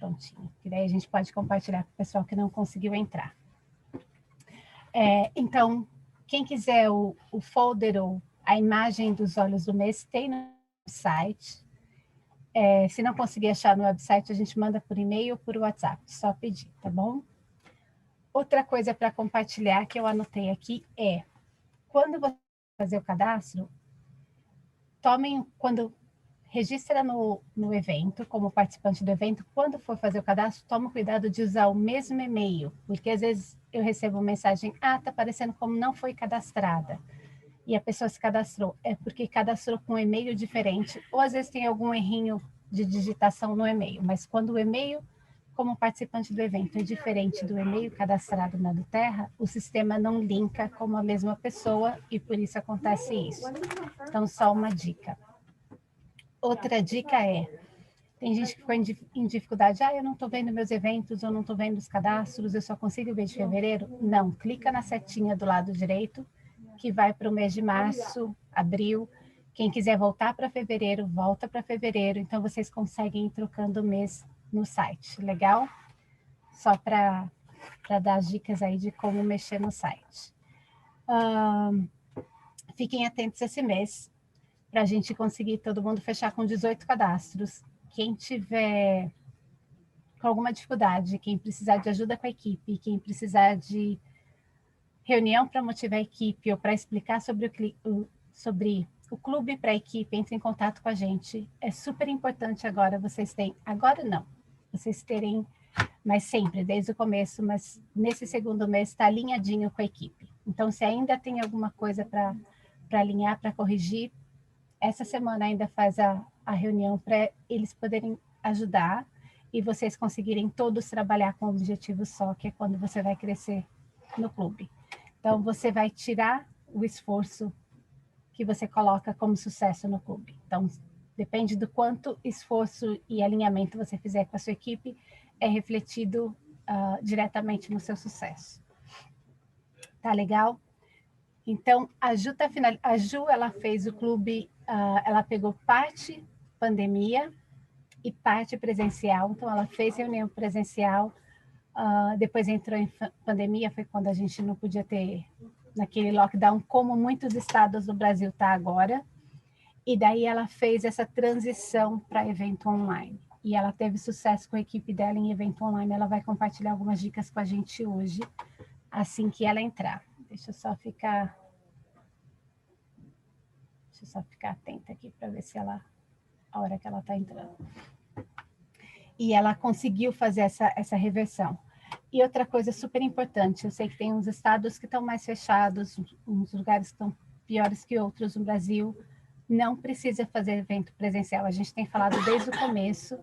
prontinho, que daí a gente pode compartilhar com o pessoal que não conseguiu entrar. Então, quem quiser o folder ou a imagem dos olhos do mês, tem no site. Se não conseguir achar no website, a gente manda por e-mail ou por WhatsApp, só pedir, tá bom? Outra coisa para compartilhar que eu anotei aqui é, quando você fazer o cadastro, quando registra no evento, como participante do evento, quando for fazer o cadastro, toma cuidado de usar o mesmo e-mail, porque às vezes eu recebo mensagem, tá aparecendo como não foi cadastrada, e a pessoa se cadastrou, é porque cadastrou com um e-mail diferente, ou às vezes tem algum errinho de digitação no e-mail, mas quando o e-mail, como participante do evento, é diferente do e-mail cadastrado na do Terra, o sistema não linka como a mesma pessoa, e por isso acontece isso. Então, só uma dica. Outra dica tem gente que ficou em dificuldade, eu não estou vendo meus eventos, eu não estou vendo os cadastros, eu só consigo ver de fevereiro. Não, clica na setinha do lado direito, que vai para o mês de março, abril. Quem quiser voltar para fevereiro, volta para fevereiro. Então, vocês conseguem ir trocando o mês no site, legal? Só para dar as dicas aí de como mexer no site. Fiquem atentos esse mês, para a gente conseguir todo mundo fechar com 18 cadastros. Quem tiver com alguma dificuldade, quem precisar de ajuda com a equipe, quem precisar de reunião para motivar a equipe ou para explicar sobre o clube para a equipe, entre em contato com a gente. É super importante agora vocês terem, agora não, vocês terem, mas sempre, desde o começo, mas nesse segundo mês está alinhadinho com a equipe. Então, se ainda tem alguma coisa para alinhar, para corrigir, essa semana ainda faz a reunião para eles poderem ajudar e vocês conseguirem todos trabalhar com um objetivo só, que é quando você vai crescer no clube. Então, você vai tirar o esforço que você coloca como sucesso no clube. Então, depende do quanto esforço e alinhamento você fizer com a sua equipe, é refletido diretamente no seu sucesso. Tá legal? Então, a Ju, ela fez o clube, ela pegou parte pandemia e parte presencial, então ela fez reunião presencial, depois entrou em pandemia, foi quando a gente não podia ter naquele lockdown, como muitos estados do Brasil está agora, e daí ela fez essa transição para evento online, e ela teve sucesso com a equipe dela em evento online, ela vai compartilhar algumas dicas com a gente hoje, assim que ela entrar. Deixa eu só ficar atenta aqui para ver se a hora que ela está entrando. E ela conseguiu fazer essa reversão. E outra coisa super importante, eu sei que tem uns estados que estão mais fechados, uns lugares que estão piores que outros no Brasil, não precisa fazer evento presencial. A gente tem falado desde o começo,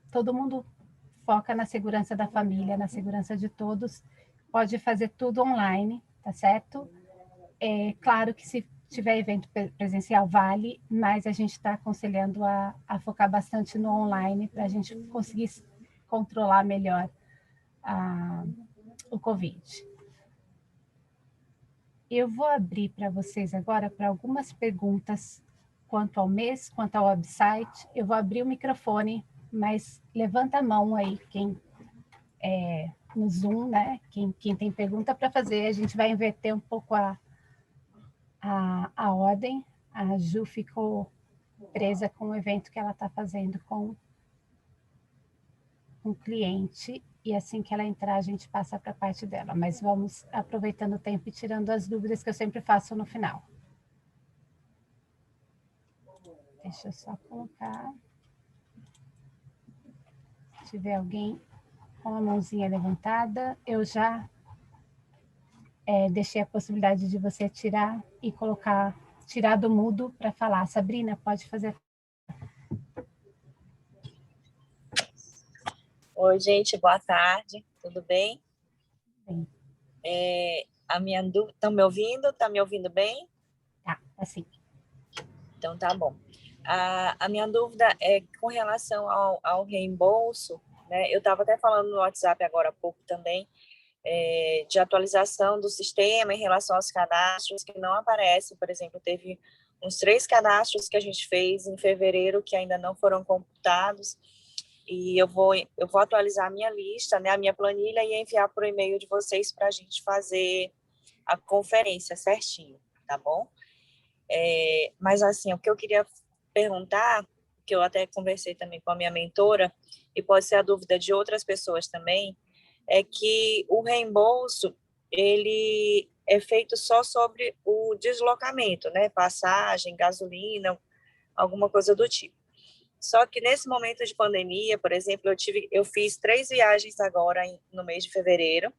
todo mundo foca na segurança da família, na segurança de todos, pode fazer tudo online, tá certo? É claro que se tiver evento presencial vale, mas a gente está aconselhando a focar bastante no online para a gente conseguir controlar melhor o Covid. Eu vou abrir para vocês agora para algumas perguntas quanto ao mês, quanto ao website. Eu vou abrir o microfone, mas levanta a mão aí, quem no Zoom, né? Quem tem pergunta para fazer, a gente vai inverter um pouco a ordem. A Ju ficou presa com o evento que ela está fazendo com um cliente, e assim que ela entrar, a gente passa para a parte dela. Mas vamos aproveitando o tempo e tirando as dúvidas que eu sempre faço no final. Deixa eu só colocar. Se tiver alguém com a mãozinha levantada, eu já deixei a possibilidade de você tirar e tirar do mudo para falar. Sabrina, pode fazer. Oi, gente, boa tarde, tudo bem? Bem. A minha dúvida, estão me ouvindo? Tá me ouvindo bem? Tá, assim. Então tá bom. A minha dúvida é com relação ao reembolso, né? Eu estava até falando no WhatsApp agora há pouco também, de atualização do sistema em relação aos cadastros que não aparecem. Por exemplo, teve uns 3 cadastros que a gente fez em fevereiro que ainda não foram computados. E eu vou atualizar a minha lista, né, a minha planilha e enviar por e-mail de vocês para a gente fazer a conferência certinho, tá bom? Mas, assim, o que eu queria perguntar, que eu até conversei também com a minha mentora, e pode ser a dúvida de outras pessoas também, é que o reembolso, ele é feito só sobre o deslocamento, né? Passagem, gasolina, alguma coisa do tipo. Só que nesse momento de pandemia, por exemplo, eu fiz 3 viagens agora no mês de fevereiro,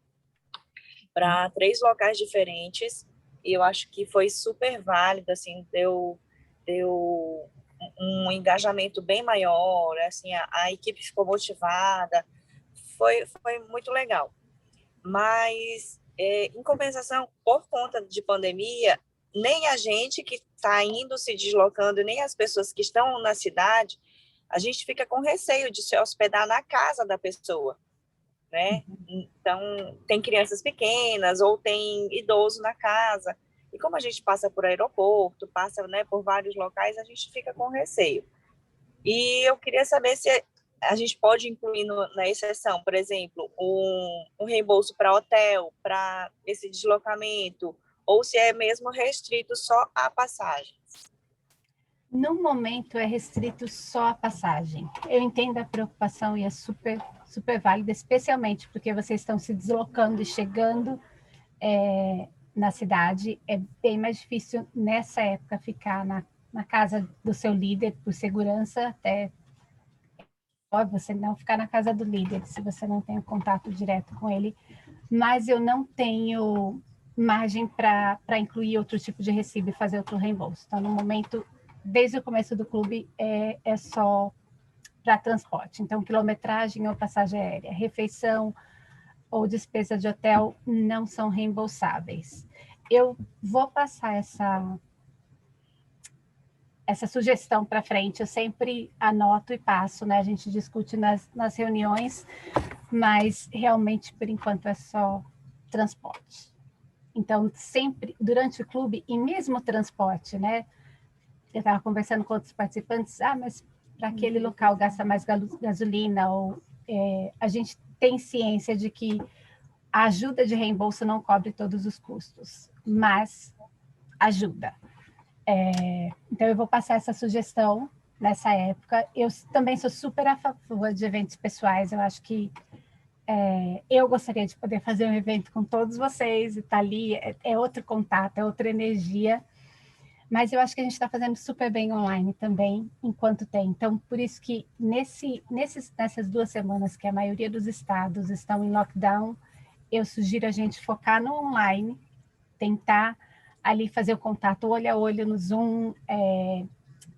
para 3 locais diferentes, e eu acho que foi super válido, assim, deu um engajamento bem maior, assim, a equipe ficou motivada, foi muito legal. Mas, em compensação, por conta de pandemia, nem a gente que está indo se deslocando, nem as pessoas que estão na cidade, a gente fica com receio de se hospedar na casa da pessoa, né? Então, tem crianças pequenas ou tem idoso na casa. E como a gente passa por aeroporto, passa, né, por vários locais, a gente fica com receio. E eu queria saber se a gente pode incluir na exceção, por exemplo, um reembolso para hotel, para esse deslocamento, ou se é mesmo restrito só à passagem. No momento é restrito só a passagem. Eu entendo a preocupação e é super, super válida, especialmente porque vocês estão se deslocando e chegando na cidade. É bem mais difícil nessa época ficar na casa do seu líder por segurança, até você não ficar na casa do líder se você não tem o contato direto com ele, mas eu não tenho margem para incluir outro tipo de recibo e fazer outro reembolso. Então, no momento, desde o começo do clube, é só para transporte. Então, quilometragem ou passagem aérea, refeição ou despesa de hotel não são reembolsáveis. Eu vou passar essa sugestão para frente, eu sempre anoto e passo, né? A gente discute nas reuniões, mas realmente, por enquanto, é só transporte. Então, sempre, durante o clube, e mesmo o transporte, né? Eu estava conversando com outros participantes, mas para aquele local gasta mais gasolina, ou a gente tem ciência de que a ajuda de reembolso não cobre todos os custos, mas ajuda. Então, eu vou passar essa sugestão nessa época. Eu também sou super a favor de eventos pessoais, eu acho que eu gostaria de poder fazer um evento com todos vocês, e estar ali é outro contato, é outra energia, mas eu acho que a gente está fazendo super bem online também, enquanto tem. Então, por isso que nessas 2 semanas que a maioria dos estados estão em lockdown, eu sugiro a gente focar no online, tentar ali fazer o contato olho a olho no Zoom,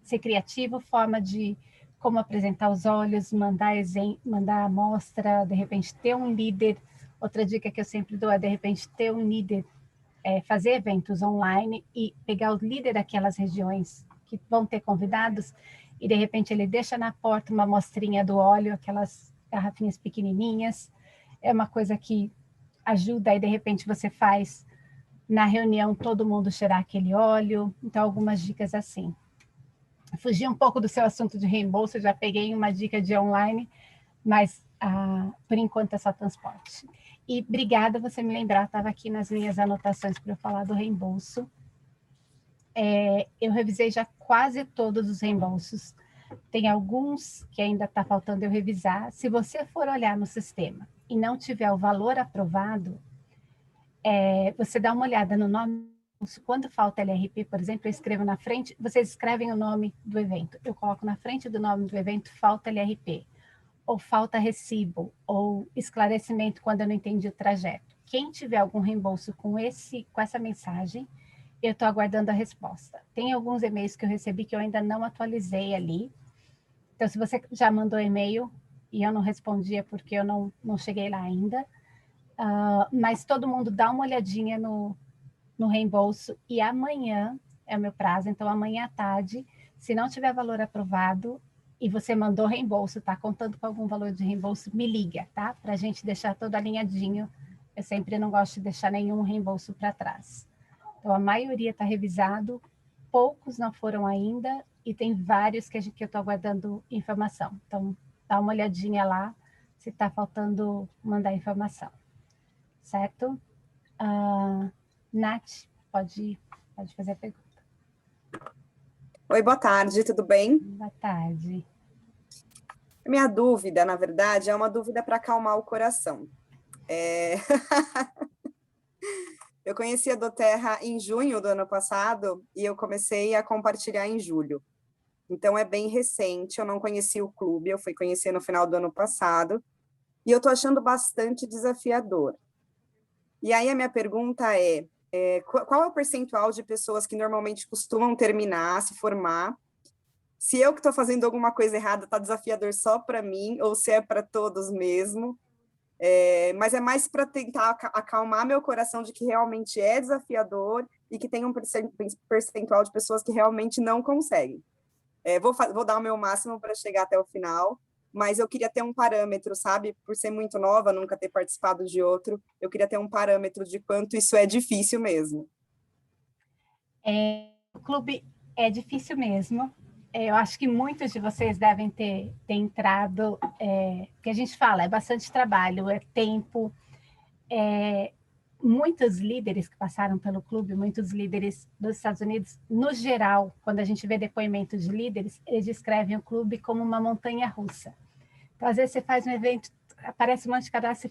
ser criativo, forma de como apresentar os olhos, mandar amostra, de repente ter um líder. Outra dica que eu sempre dou é, de repente, ter um líder, fazer eventos online e pegar o líder daquelas regiões que vão ter convidados e, de repente, ele deixa na porta uma amostrinha do óleo, aquelas garrafinhas pequenininhas. É uma coisa que ajuda, e, de repente, você faz na reunião todo mundo cheirar aquele óleo. Então, algumas dicas assim. Fugir um pouco do seu assunto de reembolso, eu já peguei uma dica de online, mas por enquanto é só transporte. E obrigada você me lembrar, estava aqui nas minhas anotações para eu falar do reembolso. Eu revisei já quase todos os reembolsos. Tem alguns que ainda está faltando eu revisar. Se você for olhar no sistema e não tiver o valor aprovado, você dá uma olhada no nome. Quando falta LRP, por exemplo, eu escrevo na frente, vocês escrevem o nome do evento. Eu coloco na frente do nome do evento, falta LRP, ou falta recibo, ou esclarecimento quando eu não entendi o trajeto. Quem tiver algum reembolso com essa mensagem, eu estou aguardando a resposta. Tem alguns e-mails que eu recebi que eu ainda não atualizei ali. Então, se você já mandou e-mail e eu não respondi, é porque eu não cheguei lá ainda. Mas todo mundo dá uma olhadinha no reembolso, e amanhã é o meu prazo, então amanhã à tarde, se não tiver valor aprovado e você mandou reembolso, tá contando com algum valor de reembolso, me liga, tá? Para a gente deixar todo alinhadinho. Eu sempre não gosto de deixar nenhum reembolso para trás. Então, a maioria está revisado, poucos não foram ainda, e tem vários que eu estou aguardando informação. Então, dá uma olhadinha lá se está faltando mandar informação, certo? Nath, pode fazer a pergunta. Oi, boa tarde, tudo bem? Boa tarde. Minha dúvida, na verdade, é uma dúvida para acalmar o coração. Eu conheci a doTERRA em junho do ano passado e eu comecei a compartilhar em julho. Então, é bem recente, eu não conheci o clube, eu fui conhecer no final do ano passado, e eu estou achando bastante desafiador. E aí a minha pergunta qual é o percentual de pessoas que normalmente costumam terminar, se formar? Se eu que estou fazendo alguma coisa errada, está desafiador só para mim, ou se é para todos mesmo? Mas é mais para tentar acalmar meu coração de que realmente é desafiador e que tem um percentual de pessoas que realmente não conseguem. Vou dar o meu máximo para chegar até o final, mas eu queria ter um parâmetro, sabe? Por ser muito nova, nunca ter participado de outro, eu queria ter um parâmetro de quanto isso é difícil mesmo. O clube é difícil mesmo. Eu acho que muitos de vocês devem ter entrado, que a gente fala, é bastante trabalho, é tempo. Muitos líderes que passaram pelo clube, muitos líderes dos Estados Unidos, no geral, quando a gente vê depoimentos de líderes, eles descrevem o clube como uma montanha-russa. Então, às vezes você faz um evento, aparece um monte de cadastro,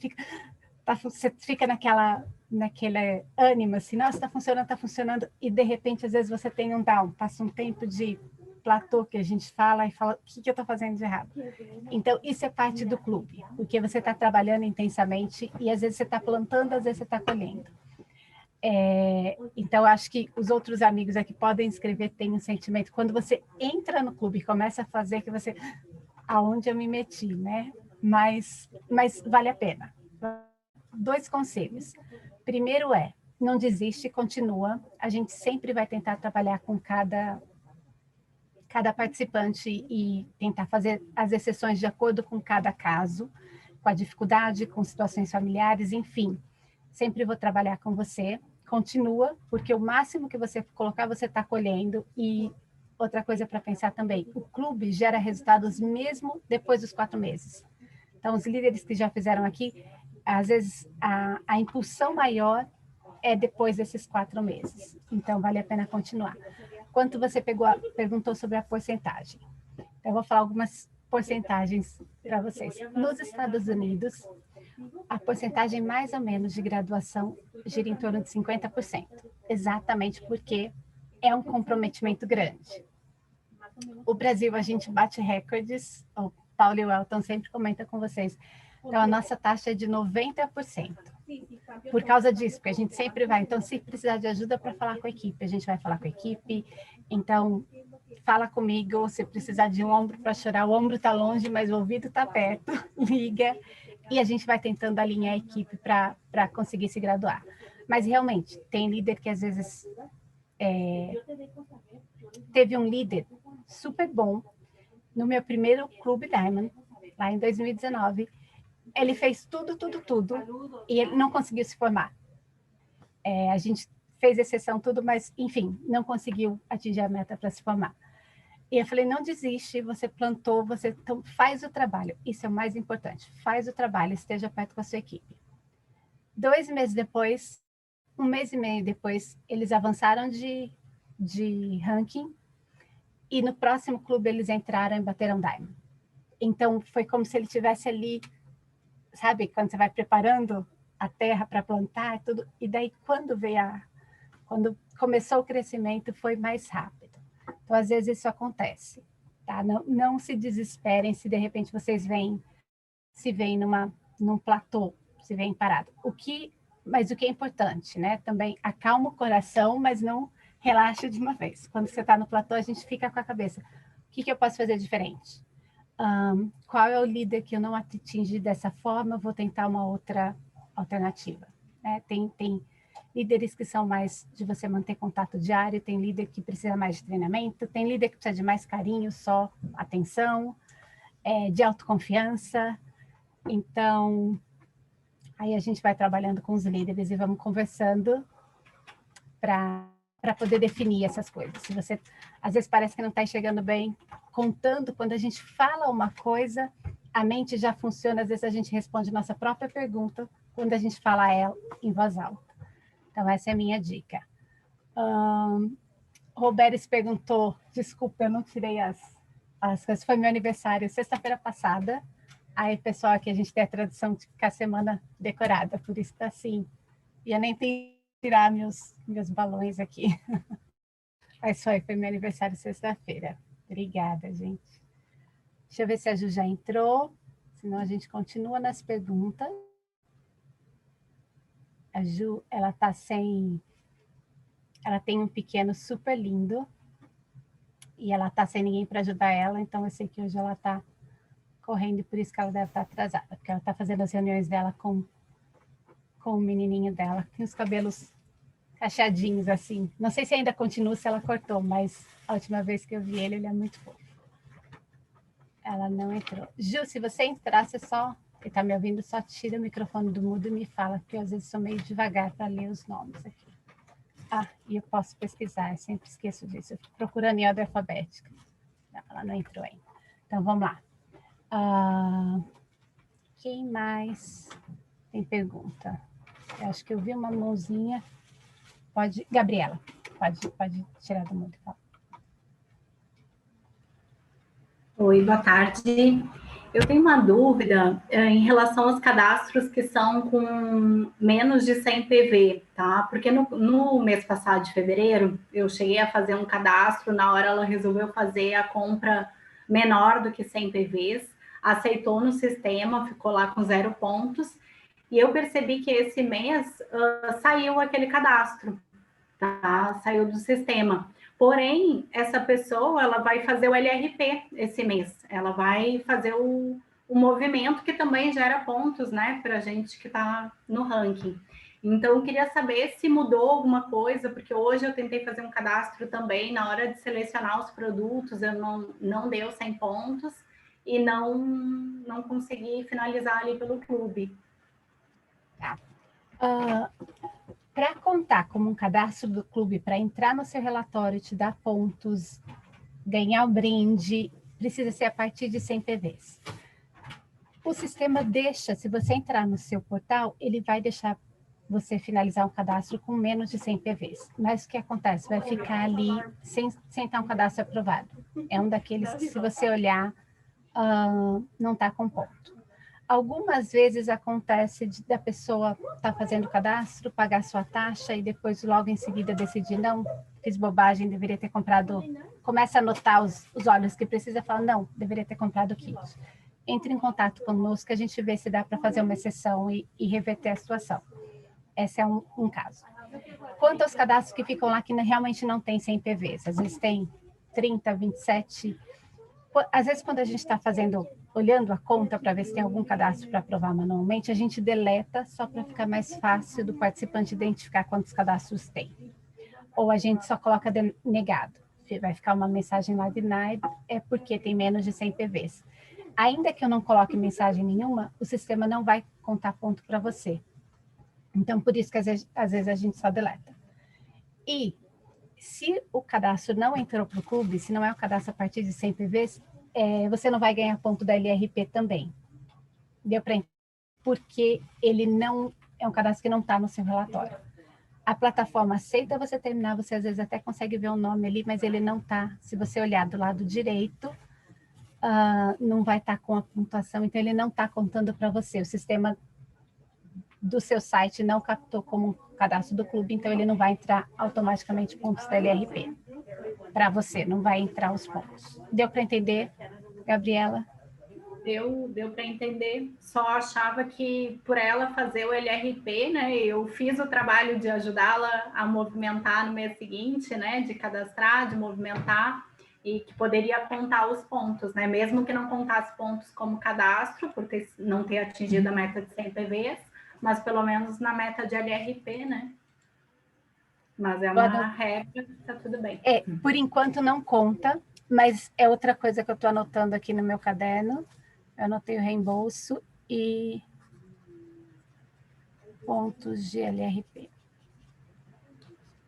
você fica naquele ânimo, assim, nossa, está funcionando, e de repente, às vezes, você tem um down, passa um tempo de platô que a gente fala e fala, o que eu estou fazendo de errado? Então, isso é parte do clube, porque você está trabalhando intensamente e às vezes você está plantando, às vezes você está colhendo. Então, acho que os outros amigos aqui podem escrever, tem um sentimento, quando você entra no clube e começa a fazer, que você, aonde eu me meti, né? Mas vale a pena. 2 conselhos. Primeiro não desiste, continua. A gente sempre vai tentar trabalhar com cada participante e tentar fazer as exceções de acordo com cada caso, com a dificuldade, com situações familiares, enfim. Sempre vou trabalhar com você. Continua, porque o máximo que você colocar, você está colhendo. E outra coisa para pensar também, o clube gera resultados mesmo depois dos 4 meses. Então, os líderes que já fizeram aqui, às vezes a impulsão maior é depois desses 4 meses. Então, vale a pena continuar. Quanto você perguntou sobre a porcentagem. Eu vou falar algumas porcentagens para vocês. Nos Estados Unidos, a porcentagem mais ou menos de graduação gira em torno de 50%, exatamente porque é um comprometimento grande. O Brasil, a gente bate recordes, o Paulo e o Elton sempre comentam com vocês, então a nossa taxa é de 90%. Por causa disso, porque a gente sempre vai. Então, se precisar de ajuda para falar com a equipe, a gente vai falar com a equipe. Então, fala comigo. Se precisar de um ombro para chorar, o ombro está longe, mas o ouvido está perto. Liga. E a gente vai tentando alinhar a equipe para conseguir se graduar. Mas, realmente, tem líder que às vezes... Teve um líder super bom no meu primeiro Clube Diamond, lá em 2019. Ele fez tudo, e ele não conseguiu se formar. A gente fez exceção, tudo, mas, enfim, não conseguiu atingir a meta para se formar. E eu falei, não desiste, você plantou, então faz o trabalho. Isso é o mais importante, faz o trabalho, esteja perto com a sua equipe. 2 meses depois, 1 mês e meio depois, eles avançaram de ranking e no próximo clube eles entraram e bateram Diamond. Então, foi como se ele estivesse ali, sabe, quando você vai preparando a terra para plantar e tudo, e daí quando começou o crescimento foi mais rápido. Então, às vezes isso acontece, tá? Não se desesperem se de repente vocês se veem num platô, se veem parado. Mas o que é importante, né? Também acalma o coração, mas não relaxa de uma vez. Quando você está no platô, a gente fica com a cabeça, o que eu posso fazer diferente? Qual é o líder que eu não atingi dessa forma, eu vou tentar uma outra alternativa. Tem líderes que são mais de você manter contato diário, tem líder que precisa mais de treinamento, tem líder que precisa de mais carinho, só atenção, de autoconfiança. Então, aí a gente vai trabalhando com os líderes e vamos conversando para poder definir essas coisas. Se você, às vezes, parece que não está enxergando bem, contando, quando a gente fala uma coisa, a mente já funciona, às vezes a gente responde nossa própria pergunta quando a gente fala ela em voz alta. Então, essa é a minha dica. Roberes perguntou, desculpa, eu não tirei as coisas, foi meu aniversário sexta-feira passada, aí pessoal, aqui a gente tem a tradição de ficar a semana decorada, por isso está assim, e eu nem tenho que tirar meus balões aqui, mas foi meu aniversário sexta-feira. Obrigada, gente. Deixa eu ver se a Ju já entrou, senão a gente continua nas perguntas. A Ju, ela tá sem... Ela tem um pequeno super lindo, e ela tá sem ninguém para ajudar ela, então eu sei que hoje ela tá correndo, por isso que ela deve estar atrasada, porque ela tá fazendo as reuniões dela com o menininho dela, que tem os cabelos cacheadinhos assim. Não sei se ainda continua, se ela cortou, mas a última vez que eu vi ele é muito fofo. Ela não entrou. Ju, se você entrar, você só, que tá me ouvindo, só tira o microfone do mudo e me fala, porque eu, às vezes sou meio devagar para ler os nomes aqui. Ah, e eu posso pesquisar, eu sempre esqueço disso. Eu fico procurando em ordem alfabética. Não, ela não entrou ainda. Então, vamos lá. Quem mais tem pergunta? Eu acho que eu vi uma mãozinha. Pode, Gabriela, pode tirar do mudo. Oi, boa tarde. Eu tenho uma dúvida em relação aos cadastros que são com menos de 100 PV, tá? Porque no mês passado, de fevereiro, eu cheguei a fazer um cadastro, na hora ela resolveu fazer a compra menor do que 100 PVs, aceitou no sistema, ficou lá com 0 pontos, e eu percebi que esse mês saiu aquele cadastro, tá? Saiu do sistema. Porém, essa pessoa, ela vai fazer o LRP esse mês. Ela vai fazer o movimento que também gera pontos, né? Para a gente que está no ranking. Então, eu queria saber se mudou alguma coisa, porque hoje eu tentei fazer um cadastro também, na hora de selecionar os produtos, eu não deu 100 pontos e não consegui finalizar ali pelo clube. Tá. Para contar como um cadastro do clube, para entrar no seu relatório, te dar pontos, ganhar o brinde, precisa ser a partir de 100 PVs. O sistema deixa, se você entrar no seu portal, ele vai deixar você finalizar um cadastro com menos de 100 PVs. Mas o que acontece? Vai ficar ali sem estar um cadastro aprovado. É um daqueles que, se você olhar, não está com ponto. Algumas vezes acontece da pessoa estar fazendo o cadastro, pagar sua taxa e depois logo em seguida decidir, não, fiz bobagem, deveria ter comprado, começa a anotar os olhos que precisa, fala, não, deveria ter comprado o kit. Entre em contato conosco, a gente vê se dá para fazer uma exceção e reverter a situação. Esse é um caso. Quanto aos cadastros que ficam lá que realmente não tem 100 PVs, às vezes tem 30, 27, às vezes quando a gente está olhando a conta para ver se tem algum cadastro para aprovar manualmente, a gente deleta só para ficar mais fácil do participante identificar quantos cadastros tem. Ou a gente só coloca negado. Vai ficar uma mensagem lá denied, é porque tem menos de 100 PVs. Ainda que eu não coloque mensagem nenhuma, o sistema não vai contar ponto para você. Então, por isso que às vezes a gente só deleta. E se o cadastro não entrou para o clube, se não é o cadastro a partir de 100 PVs, você não vai ganhar ponto da LRP também. Deu para entender? Porque ele não é um cadastro que não está no seu relatório. A plataforma aceita você terminar, você às vezes até consegue ver o nome ali, mas ele não está. Se você olhar do lado direito, não vai estar com a pontuação, então ele não está contando para você. O sistema do seu site não captou como um cadastro do clube, então ele não vai entrar automaticamente pontos da LRP. Para você, não vai entrar os pontos. Deu para entender, Gabriela? Deu para entender, só achava que por ela fazer o LRP, né, eu fiz o trabalho de ajudá-la a movimentar no mês seguinte, né, de cadastrar, de movimentar, e que poderia contar os pontos, né, mesmo que não contasse pontos como cadastro, por não ter atingido a meta de 100 PVs, mas pelo menos na meta de LRP, né. Mas é uma regra, tá tudo bem. Por enquanto não conta, mas é outra coisa que eu estou anotando aqui no meu caderno. Eu anotei o reembolso e pontos de LRP.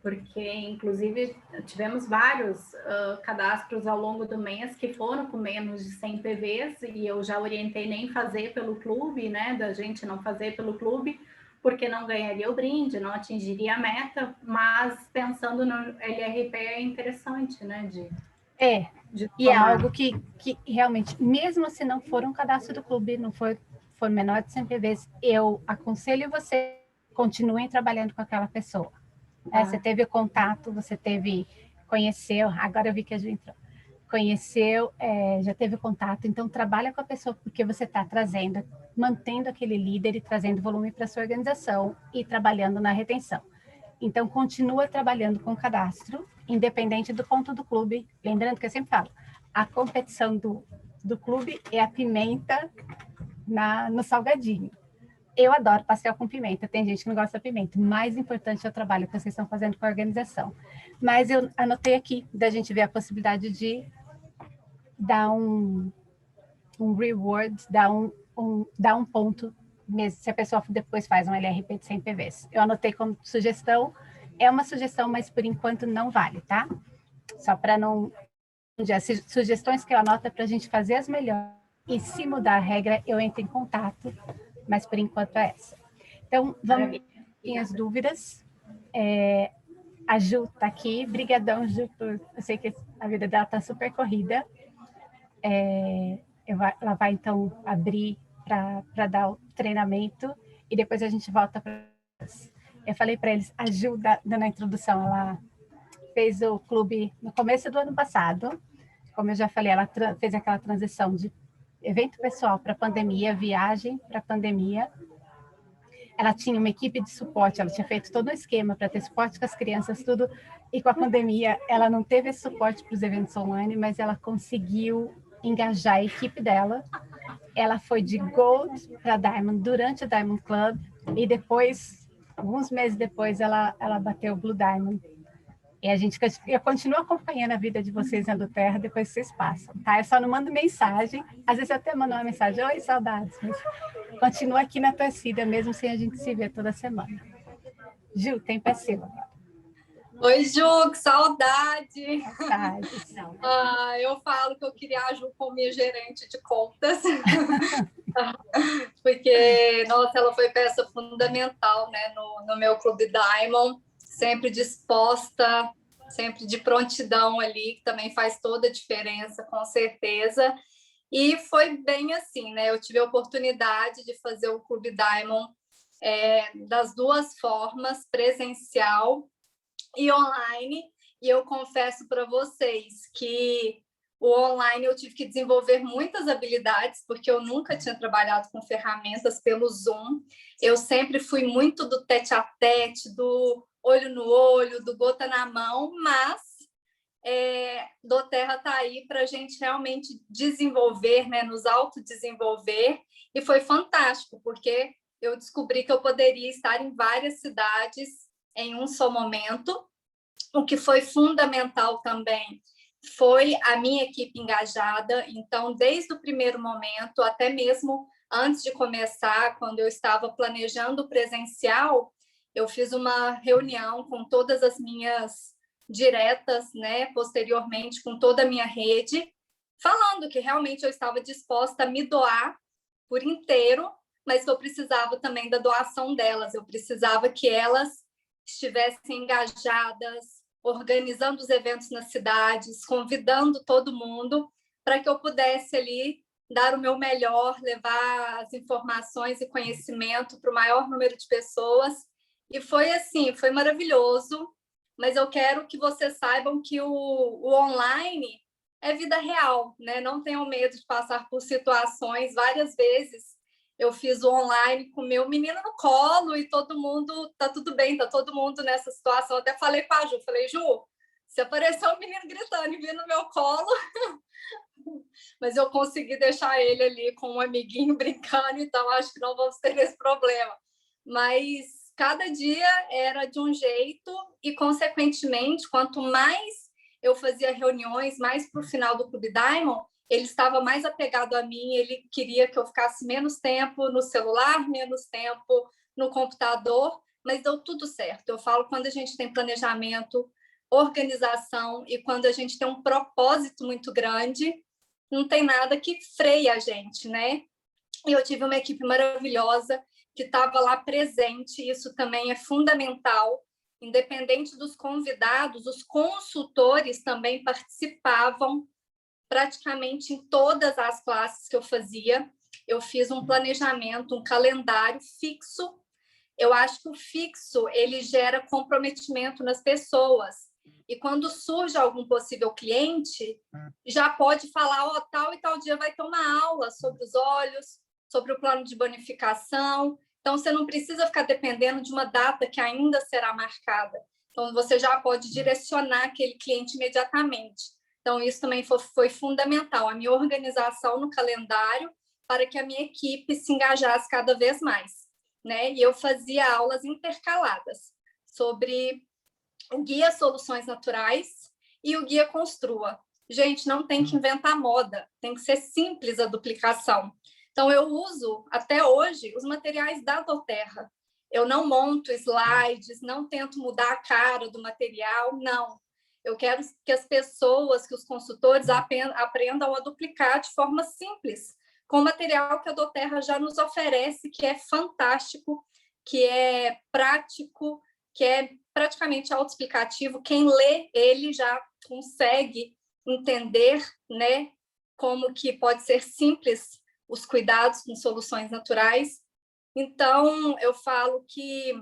porque, inclusive, tivemos vários cadastros ao longo do mês que foram com menos de 100 PVs, e eu já orientei nem fazer pelo clube, né, da gente não fazer pelo clube, porque não ganharia o brinde, não atingiria a meta, mas pensando no LRP é interessante, né, e é algo que realmente, mesmo se não for um cadastro do clube, não for menor de 100 PVs, eu aconselho você, continuem trabalhando com aquela pessoa. Você teve contato, conheceu, agora eu vi que a gente entrou, conheceu, já teve contato, então trabalha com a pessoa, porque você está trazendo, mantendo aquele líder e trazendo volume para a sua organização e trabalhando na retenção. Então, continua trabalhando com o cadastro, independente do ponto do clube. Lembrando que eu sempre falo, a competição do clube é a pimenta no salgadinho. Eu adoro pastel com pimenta, tem gente que não gosta de pimenta. O mais importante é o trabalho que vocês estão fazendo com a organização. Mas eu anotei aqui, da gente ver a possibilidade de dar um reward, dar um ponto, mesmo se a pessoa depois faz um LRP de 100 PVs. Eu anotei como sugestão, é uma sugestão, mas por enquanto não vale, tá? Só para não... As sugestões que eu anoto é para a gente fazer as melhores, e se mudar a regra, eu entro em contato, mas por enquanto é essa. Então, vamos em as dúvidas. A Ju está aqui. Brigadão, Ju, eu sei que a vida dela está super corrida. Ela vai, então, abrir para dar o treinamento e depois a gente volta para... Eu falei para eles, a Ju, dando a introdução, ela fez o clube no começo do ano passado. Como eu já falei, ela fez aquela transição de evento pessoal para pandemia, viagem para pandemia. Ela tinha uma equipe de suporte, ela tinha feito todo um esquema para ter suporte com as crianças, tudo, e com a pandemia ela não teve esse suporte para os eventos online, mas ela conseguiu engajar a equipe dela. Ela foi de Gold para Diamond durante o Diamond Club, e depois, alguns meses depois, ela bateu o Blue Diamond. E eu continuo acompanhando a vida de vocês na do Terra, depois vocês passam, tá? Eu só não mando mensagem, às vezes eu até mando uma mensagem, oi, saudades, mas continua aqui na torcida, mesmo sem a gente se ver toda semana. Ju, tem seu agora. Oi, Ju, que saudade! Saudades. Eu falo que eu queria a Ju como minha gerente de contas, porque, nossa, ela foi peça fundamental, né, no meu Clube Diamond, sempre disposta, sempre de prontidão ali, que também faz toda a diferença, com certeza. E foi bem assim, né? Eu tive a oportunidade de fazer o Clube Diamond das duas formas, presencial e online, e eu confesso para vocês que o online eu tive que desenvolver muitas habilidades, porque eu nunca tinha trabalhado com ferramentas pelo Zoom. Eu sempre fui muito do tete-a-tete, do olho no olho, do gota na mão, mas doTERRA está aí para a gente realmente desenvolver, né, nos autodesenvolver, e foi fantástico, porque eu descobri que eu poderia estar em várias cidades em um só momento. O que foi fundamental também foi a minha equipe engajada. Então, desde o primeiro momento, até mesmo antes de começar, quando eu estava planejando o presencial, eu fiz uma reunião com todas as minhas diretas, né, posteriormente, com toda a minha rede, falando que realmente eu estava disposta a me doar por inteiro, mas que eu precisava também da doação delas, eu precisava que elas estivessem engajadas, organizando os eventos nas cidades, convidando todo mundo, para que eu pudesse ali dar o meu melhor, levar as informações e conhecimento para o maior número de pessoas. E foi assim, foi maravilhoso, mas eu quero que vocês saibam que o online é vida real, né? Não tenham medo de passar por situações. Várias vezes eu fiz o online com meu menino no colo e todo mundo, tá tudo bem, tá todo mundo nessa situação. Eu até falei com a Ju, falei, Ju, se aparecer um menino gritando e vir no meu colo, mas eu consegui deixar ele ali com um amiguinho brincando, então acho que não vamos ter esse problema. Mas cada dia era de um jeito e, consequentemente, quanto mais eu fazia reuniões, mais para o final do Clube Diamond, ele estava mais apegado a mim, ele queria que eu ficasse menos tempo no celular, menos tempo no computador, mas deu tudo certo. Eu falo quando a gente tem planejamento, organização e quando a gente tem um propósito muito grande, não tem nada que freie a gente, né? E eu tive uma equipe maravilhosa que estava lá presente, isso também é fundamental. Independente dos convidados, os consultores também participavam praticamente em todas as classes que eu fazia. Eu fiz um planejamento, um calendário fixo. Eu acho que o fixo, ele gera comprometimento nas pessoas. E quando surge algum possível cliente, já pode falar, ó, tal e tal dia vai ter uma aula sobre os olhos, sobre o plano de bonificação. Então, você não precisa ficar dependendo de uma data que ainda será marcada. Então, você já pode direcionar aquele cliente imediatamente. Então, isso também foi fundamental, a minha organização no calendário para que a minha equipe se engajasse cada vez mais, né? E eu fazia aulas intercaladas sobre o Guia Soluções Naturais e o Guia Construa. Gente, não tem que inventar moda, tem que ser simples a duplicação. Então, eu uso, até hoje, os materiais da Doterra. Eu não monto slides, não tento mudar a cara do material, não. Eu quero que as pessoas, que os consultores aprendam a duplicar de forma simples, com o material que a Doterra já nos oferece, que é fantástico, que é prático, que é praticamente autoexplicativo. Quem lê ele já consegue entender, né, como que pode ser simples os cuidados com soluções naturais. Então, eu falo que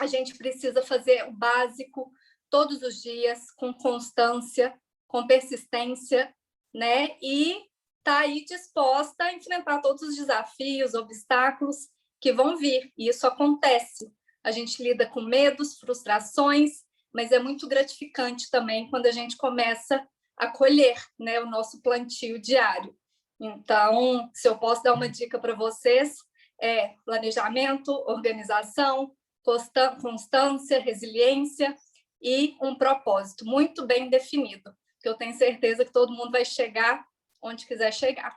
a gente precisa fazer o básico todos os dias, com constância, com persistência, né? E tá aí disposta a enfrentar todos os desafios, obstáculos que vão vir. E isso acontece. A gente lida com medos, frustrações, mas é muito gratificante também quando a gente começa a colher, né, o nosso plantio diário. Então, se eu posso dar uma dica para vocês, é planejamento, organização, constância, resiliência e um propósito muito bem definido, que eu tenho certeza que todo mundo vai chegar onde quiser chegar.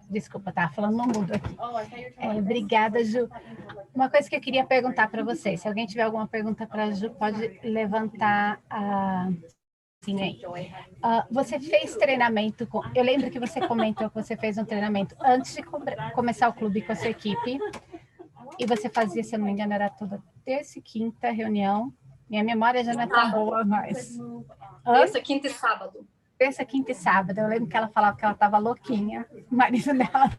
Desculpa, estava falando no mudo aqui. Obrigada, Ju. Uma coisa que eu queria perguntar para vocês, se alguém tiver alguma pergunta para a Ju, pode levantar a... Sim, aí. Você fez treinamento com... Eu lembro que você comentou que você fez um treinamento antes de começar o clube com a sua equipe, e você fazia, se eu não me engano, era toda terça e quinta reunião. Minha memória já não é tão boa mais. Terça, quinta e sábado. Terça, quinta e sábado. Eu lembro que ela falava que ela estava louquinha. O marido dela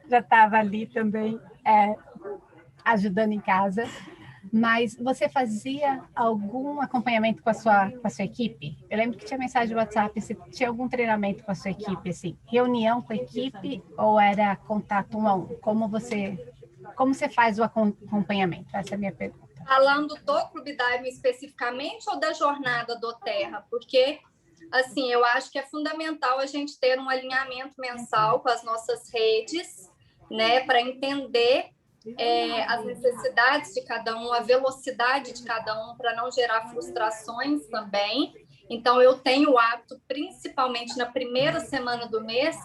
já estava ali também ajudando em casa. Mas você fazia algum acompanhamento com a sua equipe? Eu lembro que tinha mensagem do WhatsApp, você tinha algum treinamento com a sua equipe, assim, reunião com a equipe ou era contato 1 a 1? Como você faz o acompanhamento? Essa é a minha pergunta. Falando do Clube Diamond especificamente ou da jornada do Terra? Porque, assim, eu acho que é fundamental a gente ter um alinhamento mensal com as nossas redes, né, para entender as necessidades de cada um, a velocidade de cada um, para não gerar frustrações também. Então, eu tenho o hábito, principalmente na primeira semana do mês,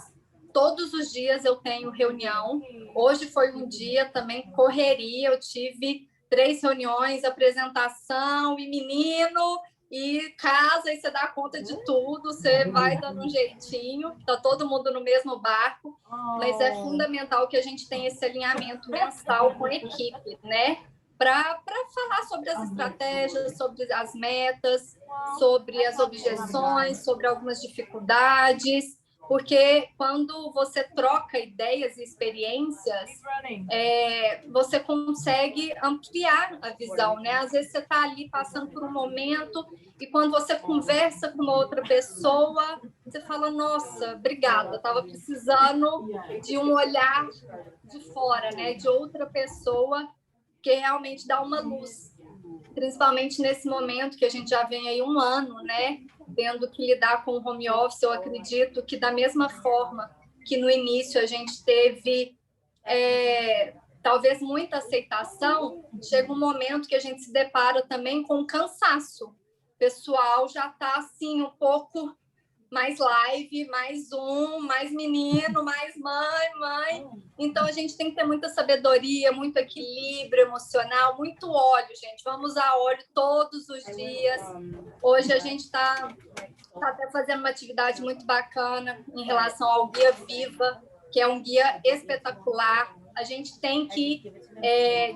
todos os dias eu tenho reunião. Hoje foi um dia também, correria, eu tive 3 reuniões, apresentação e menino, e casa, e você dá conta de tudo, você vai dando um jeitinho, tá todo mundo no mesmo barco, mas é fundamental que a gente tenha esse alinhamento mensal com a equipe, né? Para falar sobre as estratégias, sobre as metas, sobre as objeções, sobre algumas dificuldades, porque quando você troca ideias e experiências, você consegue ampliar a visão, né? Às vezes você está ali passando por um momento e quando você conversa com uma outra pessoa, você fala, nossa, obrigada, estava precisando de um olhar de fora, né? De outra pessoa que realmente dá uma luz. Principalmente nesse momento que a gente já vem aí 1 ano, né? Tendo que lidar com o home office, eu acredito que da mesma forma que no início a gente teve talvez muita aceitação, chega um momento que a gente se depara também com cansaço. O pessoal já está assim um pouco mais live, mais Zoom, mais menino, mais mãe. Então, a gente tem que ter muita sabedoria, muito equilíbrio emocional, muito óleo, gente. Vamos usar óleo todos os dias. Hoje a gente está até fazendo uma atividade muito bacana em relação ao Guia Viva, que é um guia espetacular. A gente tem que,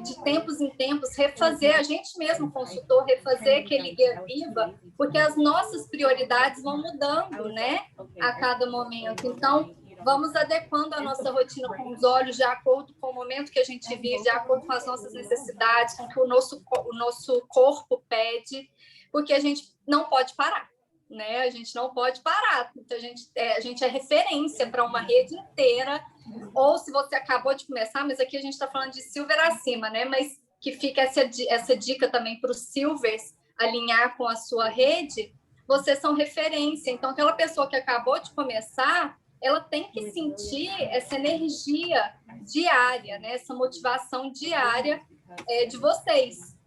de tempos em tempos, refazer, a gente mesmo, consultor, refazer aquele Guia Viva, porque as nossas prioridades vão mudando, né, a cada momento. Então, vamos adequando a nossa rotina com os olhos de acordo com o momento que a gente vive, de acordo com as nossas necessidades, com o que o nosso corpo pede, porque a gente não pode parar. Né? A gente não pode parar. Então, a gente é referência para uma rede inteira. Ou se você acabou de começar, mas aqui a gente está falando de silver acima, né? Mas que fica essa dica também para os silvers alinhar com a sua rede, vocês são referência. Então, aquela pessoa que acabou de começar, ela tem que sentir essa energia diária, né? Essa motivação diária de vocês.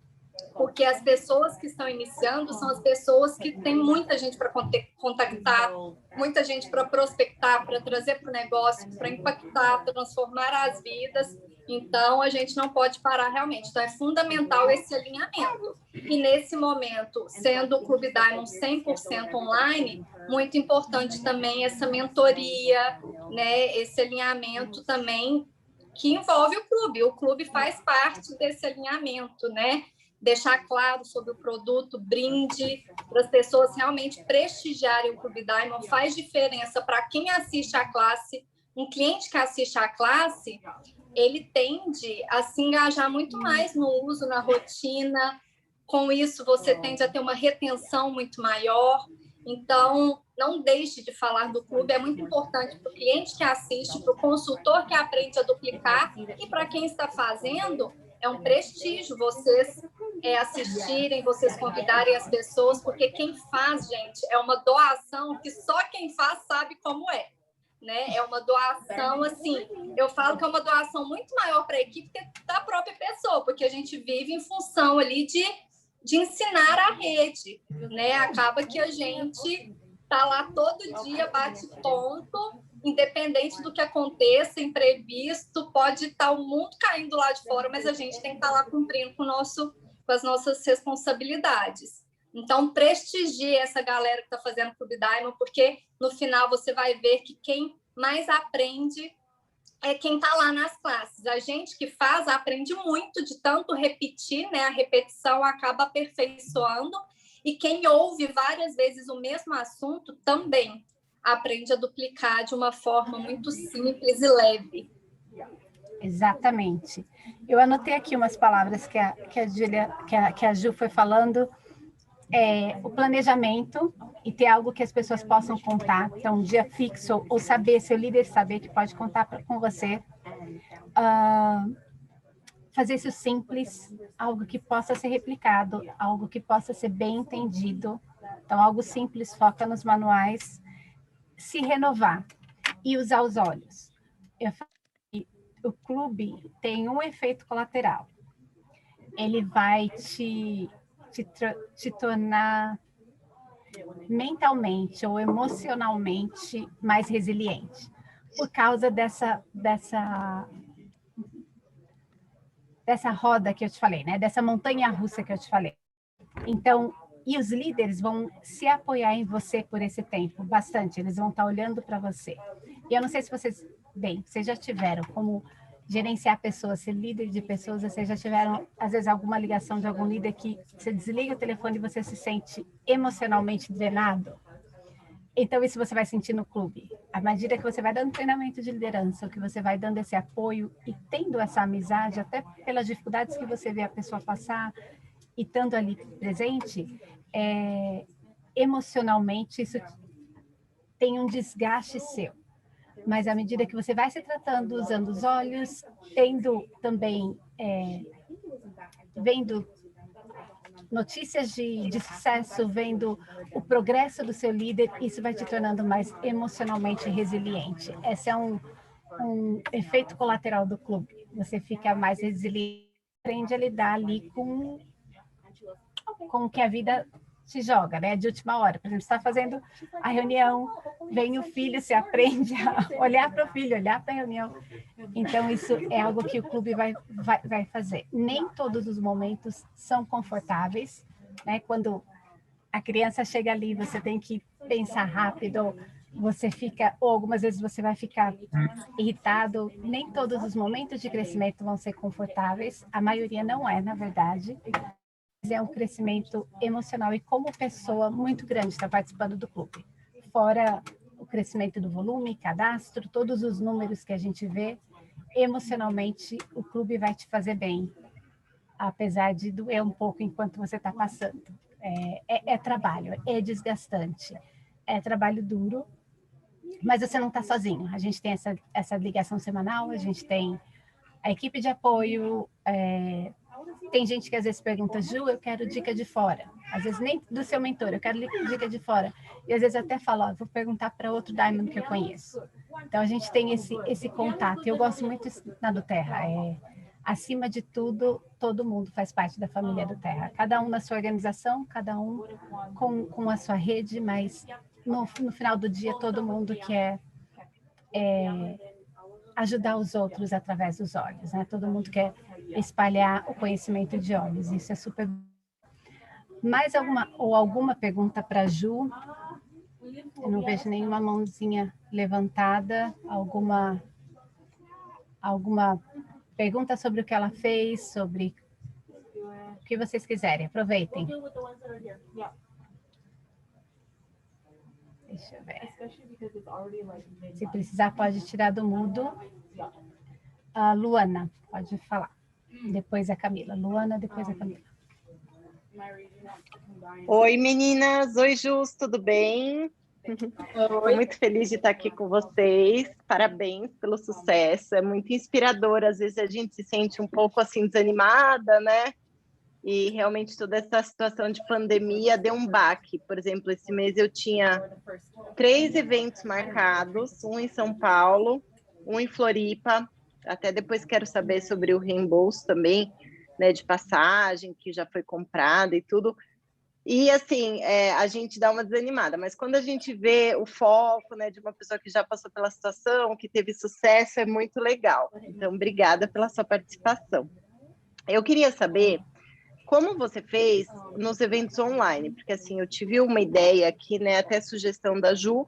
Porque as pessoas que estão iniciando são as pessoas que têm muita gente para contactar, muita gente para prospectar, para trazer para o negócio, para impactar, transformar as vidas. Então, a gente não pode parar realmente. Então, é fundamental esse alinhamento. E, nesse momento, sendo o Clube Diamond 100% online, muito importante também essa mentoria, né? Esse alinhamento também que envolve o clube. O clube faz parte desse alinhamento, né? Deixar claro sobre o produto, brinde, para as pessoas realmente prestigiarem o Clube Diamond, faz diferença para quem assiste a classe. Um cliente que assiste a classe, ele tende a se engajar muito mais no uso, na rotina. Com isso, você tende a ter uma retenção muito maior. Então, não deixe de falar do clube, é muito importante para o cliente que assiste, para o consultor que aprende a duplicar e para quem está fazendo, é um prestígio vocês assistirem, vocês convidarem as pessoas, porque quem faz, gente, é uma doação que só quem faz sabe como é. Né? É uma doação, assim, eu falo que é uma doação muito maior para a equipe que da própria pessoa, porque a gente vive em função ali de ensinar a rede, né? Acaba que a gente está lá todo dia, bate ponto, independente do que aconteça, imprevisto, pode estar o mundo caindo lá de fora, mas a gente tem que estar lá cumprindo com as nossas responsabilidades. Então, prestigie essa galera que está fazendo Clube Diamond, porque no final você vai ver que quem mais aprende é quem está lá nas classes. A gente que faz aprende muito de tanto repetir, né? A repetição acaba aperfeiçoando, e quem ouve várias vezes o mesmo assunto também aprende a duplicar de uma forma muito simples e leve. Exatamente. Eu anotei aqui umas palavras que a Ju foi falando. O planejamento e ter algo que as pessoas possam contar, então um dia fixo, ou saber, seu líder saber que pode contar com você. Fazer isso simples, algo que possa ser replicado, algo que possa ser bem entendido. Então, algo simples, foca nos manuais. Se renovar e usar os olhos. Eu falei que o clube tem um efeito colateral. Ele vai te tornar mentalmente ou emocionalmente mais resiliente, por causa dessa roda que eu te falei, né? Dessa montanha-russa que eu te falei. Então, e os líderes vão se apoiar em você por esse tempo, bastante, eles vão estar olhando para você. E eu não sei se vocês já tiveram como gerenciar pessoas, ser líder de pessoas, vocês já tiveram, às vezes, alguma ligação de algum líder que você desliga o telefone e você se sente emocionalmente drenado? Então, isso você vai sentir no clube. À medida que você vai dando treinamento de liderança, que você vai dando esse apoio e tendo essa amizade, até pelas dificuldades que você vê a pessoa passar e estando ali presente, emocionalmente, isso tem um desgaste seu. Mas à medida que você vai se tratando, usando os olhos, tendo também, vendo notícias de sucesso, vendo o progresso do seu líder, isso vai te tornando mais emocionalmente resiliente. Esse é um efeito colateral do clube. Você fica mais resiliente, aprende a lidar ali com o que a vida te joga, né? De última hora. Por exemplo, você está fazendo a reunião, vem o filho, você aprende a olhar para o filho, olhar para a reunião. Então, isso é algo que o clube vai fazer. Nem todos os momentos são confortáveis, né? Quando a criança chega ali, você tem que pensar rápido, você fica, ou algumas vezes você vai ficar irritado. Nem todos os momentos de crescimento vão ser confortáveis, a maioria não é, na verdade. É um crescimento emocional e como pessoa muito grande está participando do clube. Fora o crescimento do volume, cadastro, todos os números que a gente vê, emocionalmente o clube vai te fazer bem, apesar de doer um pouco enquanto você está passando. É trabalho, é desgastante, é trabalho duro, mas você não está sozinho. A gente tem essa ligação semanal, a gente tem a equipe de apoio, tem gente que às vezes pergunta, Ju, eu quero dica de fora. Às vezes nem do seu mentor, eu quero dica de fora. E às vezes até falo, vou perguntar para outro Diamond que eu conheço. Então a gente tem esse contato. Eu gosto muito na do Terra. Acima de tudo, todo mundo faz parte da família do Terra. Cada um na sua organização, cada um com a sua rede, mas no final do dia todo mundo quer ajudar os outros através dos olhos, né? Todo mundo quer espalhar o conhecimento de olhos. Isso é super. Mais alguma pergunta para a Ju? Eu não vejo nenhuma mãozinha levantada. Alguma pergunta sobre o que ela fez, sobre o que vocês quiserem. Aproveitem. Deixa eu ver. Se precisar, pode tirar do mudo. Luana, pode falar. Depois a Camila. Luana, depois a Camila. Oi, meninas. Oi, Jus, tudo bem? Estou muito feliz de estar aqui com vocês. Parabéns pelo sucesso. É muito inspirador. Às vezes a gente se sente um pouco assim desanimada, né? E realmente toda essa situação de pandemia deu um baque. Por exemplo, esse mês eu tinha 3 eventos marcados, um em São Paulo, um em Floripa. Até depois quero saber sobre o reembolso também, né, de passagem, que já foi comprada e tudo. E, assim, a gente dá uma desanimada, mas quando a gente vê o foco, né, de uma pessoa que já passou pela situação, que teve sucesso, é muito legal. Então, obrigada pela sua participação. Eu queria saber como você fez nos eventos online, porque, assim, eu tive uma ideia aqui, né, até sugestão da Ju,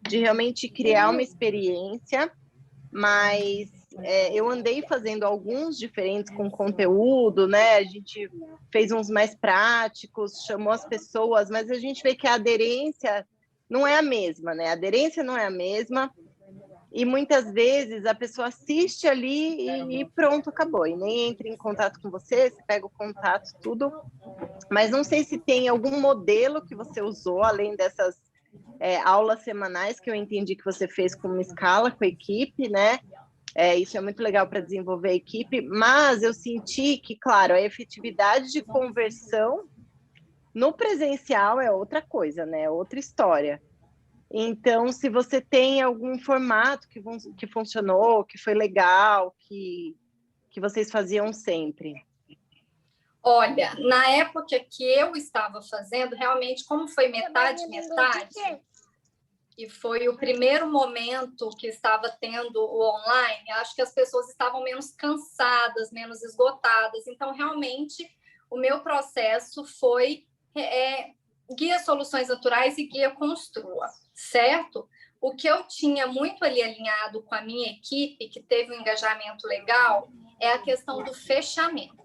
de realmente criar uma experiência, mas eu andei fazendo alguns diferentes com conteúdo, né? A gente fez uns mais práticos, chamou as pessoas, mas a gente vê que a aderência não é a mesma, né? A aderência não é a mesma e muitas vezes a pessoa assiste ali e pronto, acabou. E nem entra em contato com você pega o contato, tudo. Mas não sei se tem algum modelo que você usou, além dessas aulas semanais que eu entendi que você fez com uma escala, com a equipe, né? Isso é muito legal para desenvolver a equipe, mas eu senti que, claro, a efetividade de conversão no presencial é outra coisa, né? Outra história. Então, se você tem algum formato que funcionou, que foi legal, que vocês faziam sempre. Olha, na época que eu estava fazendo, realmente, como foi metade, e foi o primeiro momento que estava tendo o online, acho que as pessoas estavam menos cansadas, menos esgotadas. Então, realmente, o meu processo foi guia Soluções Naturais e guia Construa, certo? O que eu tinha muito ali alinhado com a minha equipe, que teve um engajamento legal, é a questão do fechamento.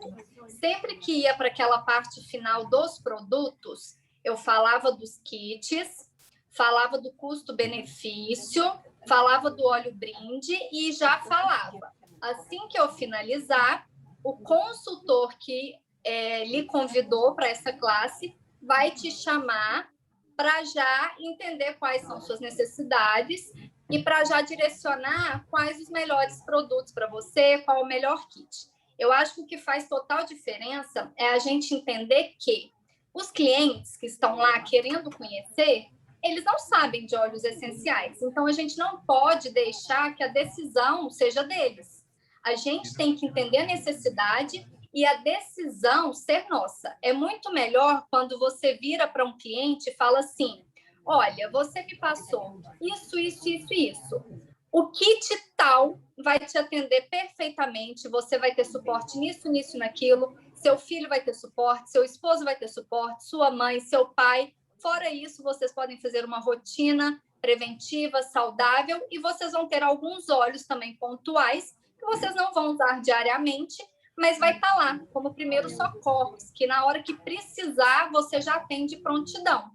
Sempre que ia para aquela parte final dos produtos, eu falava dos kits, falava do custo-benefício, falava do óleo brinde e já falava. Assim que eu finalizar, o consultor que lhe convidou para essa classe vai te chamar para já entender quais são suas necessidades e para já direcionar quais os melhores produtos para você, qual o melhor kit. Eu acho que o que faz total diferença é a gente entender que os clientes que estão lá querendo conhecer, eles não sabem de óleos essenciais. Então, a gente não pode deixar que a decisão seja deles. A gente tem que entender a necessidade e a decisão ser nossa. É muito melhor quando você vira para um cliente e fala assim, olha, você me passou isso, isso, isso, isso. O kit tal vai te atender perfeitamente, você vai ter suporte nisso, nisso, naquilo, seu filho vai ter suporte, seu esposo vai ter suporte, sua mãe, seu pai. Fora isso, vocês podem fazer uma rotina preventiva, saudável, e vocês vão ter alguns óleos também pontuais, que vocês não vão usar diariamente, mas vai estar lá como primeiros socorros, que na hora que precisar, você já tem de prontidão.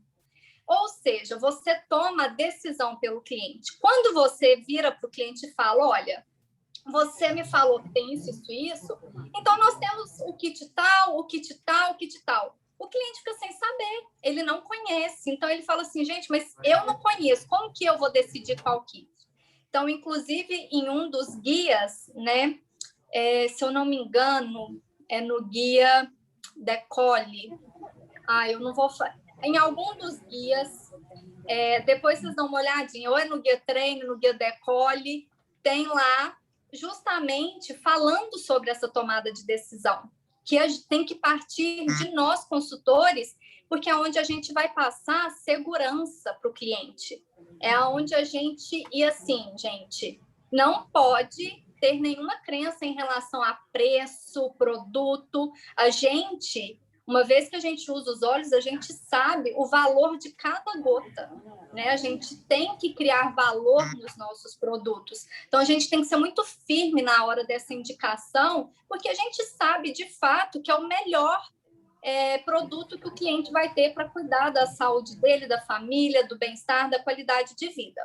Ou seja, você toma a decisão pelo cliente. Quando você vira para o cliente e fala, olha, você me falou que tem isso, isso, isso, então nós temos o kit tal, o kit tal, o kit tal. O cliente fica sem saber, ele não conhece. Então, ele fala assim, gente, mas eu não conheço, como que eu vou decidir qual kit? Então, inclusive, em um dos guias, né, se eu não me engano, é no guia Decole. Eu não vou falar. Em algum dos guias, depois vocês dão uma olhadinha, ou é no guia treino, no guia Decole, tem lá justamente falando sobre essa tomada de decisão, que a gente tem que partir de nós, consultores, porque é onde a gente vai passar segurança para o cliente. É onde a gente... E assim, gente, não pode ter nenhuma crença em relação a preço, produto. A gente... Uma vez que a gente usa os óleos, a gente sabe o valor de cada gota, né? A gente tem que criar valor nos nossos produtos. Então, a gente tem que ser muito firme na hora dessa indicação, porque a gente sabe, de fato, que é o melhor produto que o cliente vai ter para cuidar da saúde dele, da família, do bem-estar, da qualidade de vida.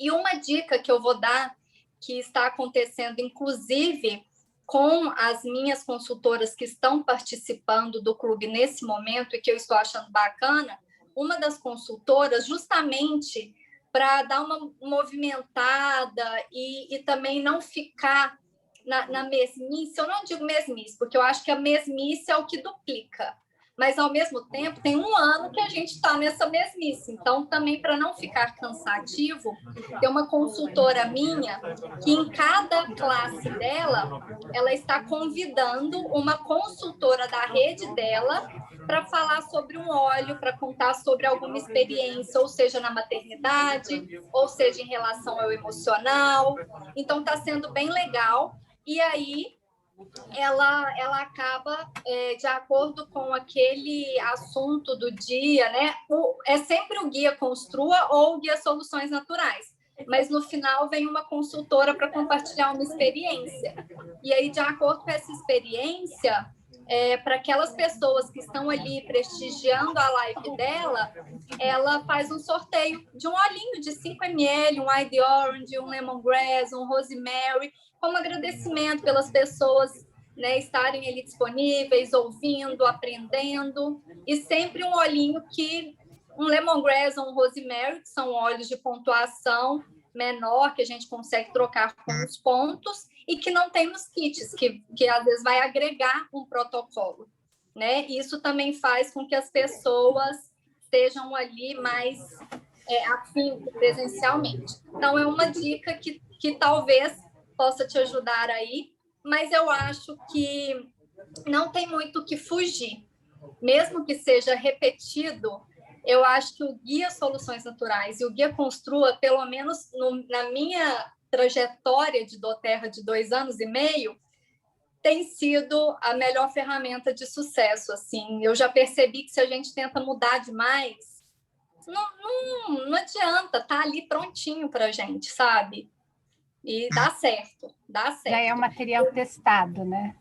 E uma dica que eu vou dar, que está acontecendo, inclusive, com as minhas consultoras que estão participando do clube nesse momento e que eu estou achando bacana, uma das consultoras, justamente para dar uma movimentada e também não ficar na mesmice, eu não digo mesmice, porque eu acho que a mesmice é o que duplica, mas, ao mesmo tempo, tem um ano que a gente está nessa mesmice. Então, também, para não ficar cansativo, tem uma consultora minha que, em cada classe dela, ela está convidando uma consultora da rede dela para falar sobre um óleo, para contar sobre alguma experiência, ou seja, na maternidade, ou seja, em relação ao emocional. Então, está sendo bem legal. E aí, ela acaba, de acordo com aquele assunto do dia, né? É sempre o guia Construa ou o guia Soluções Naturais, mas no final vem uma consultora para compartilhar uma experiência. E aí, de acordo com essa experiência, para aquelas pessoas que estão ali prestigiando a live dela, ela faz um sorteio de um olhinho de 5 ml, um Eye Orange, um Lemongrass, um Rosemary, como agradecimento pelas pessoas, né, estarem ali disponíveis, ouvindo, aprendendo, e sempre um olhinho um lemongrass ou um rosemary, que são óleos de pontuação menor, que a gente consegue trocar com os pontos, e que não tem nos kits, que às vezes vai agregar um protocolo, né? Isso também faz com que as pessoas estejam ali mais afim presencialmente. Então, é uma dica que talvez possa te ajudar aí, mas eu acho que não tem muito o que fugir. Mesmo que seja repetido, eu acho que o Guia Soluções Naturais e o Guia Construa, pelo menos na minha trajetória de doTERRA de 2 anos e meio, tem sido a melhor ferramenta de sucesso. Assim, eu já percebi que se a gente tenta mudar demais, não adianta, tá ali prontinho para a gente, sabe? E dá certo, dá certo. Já é um material testado, né?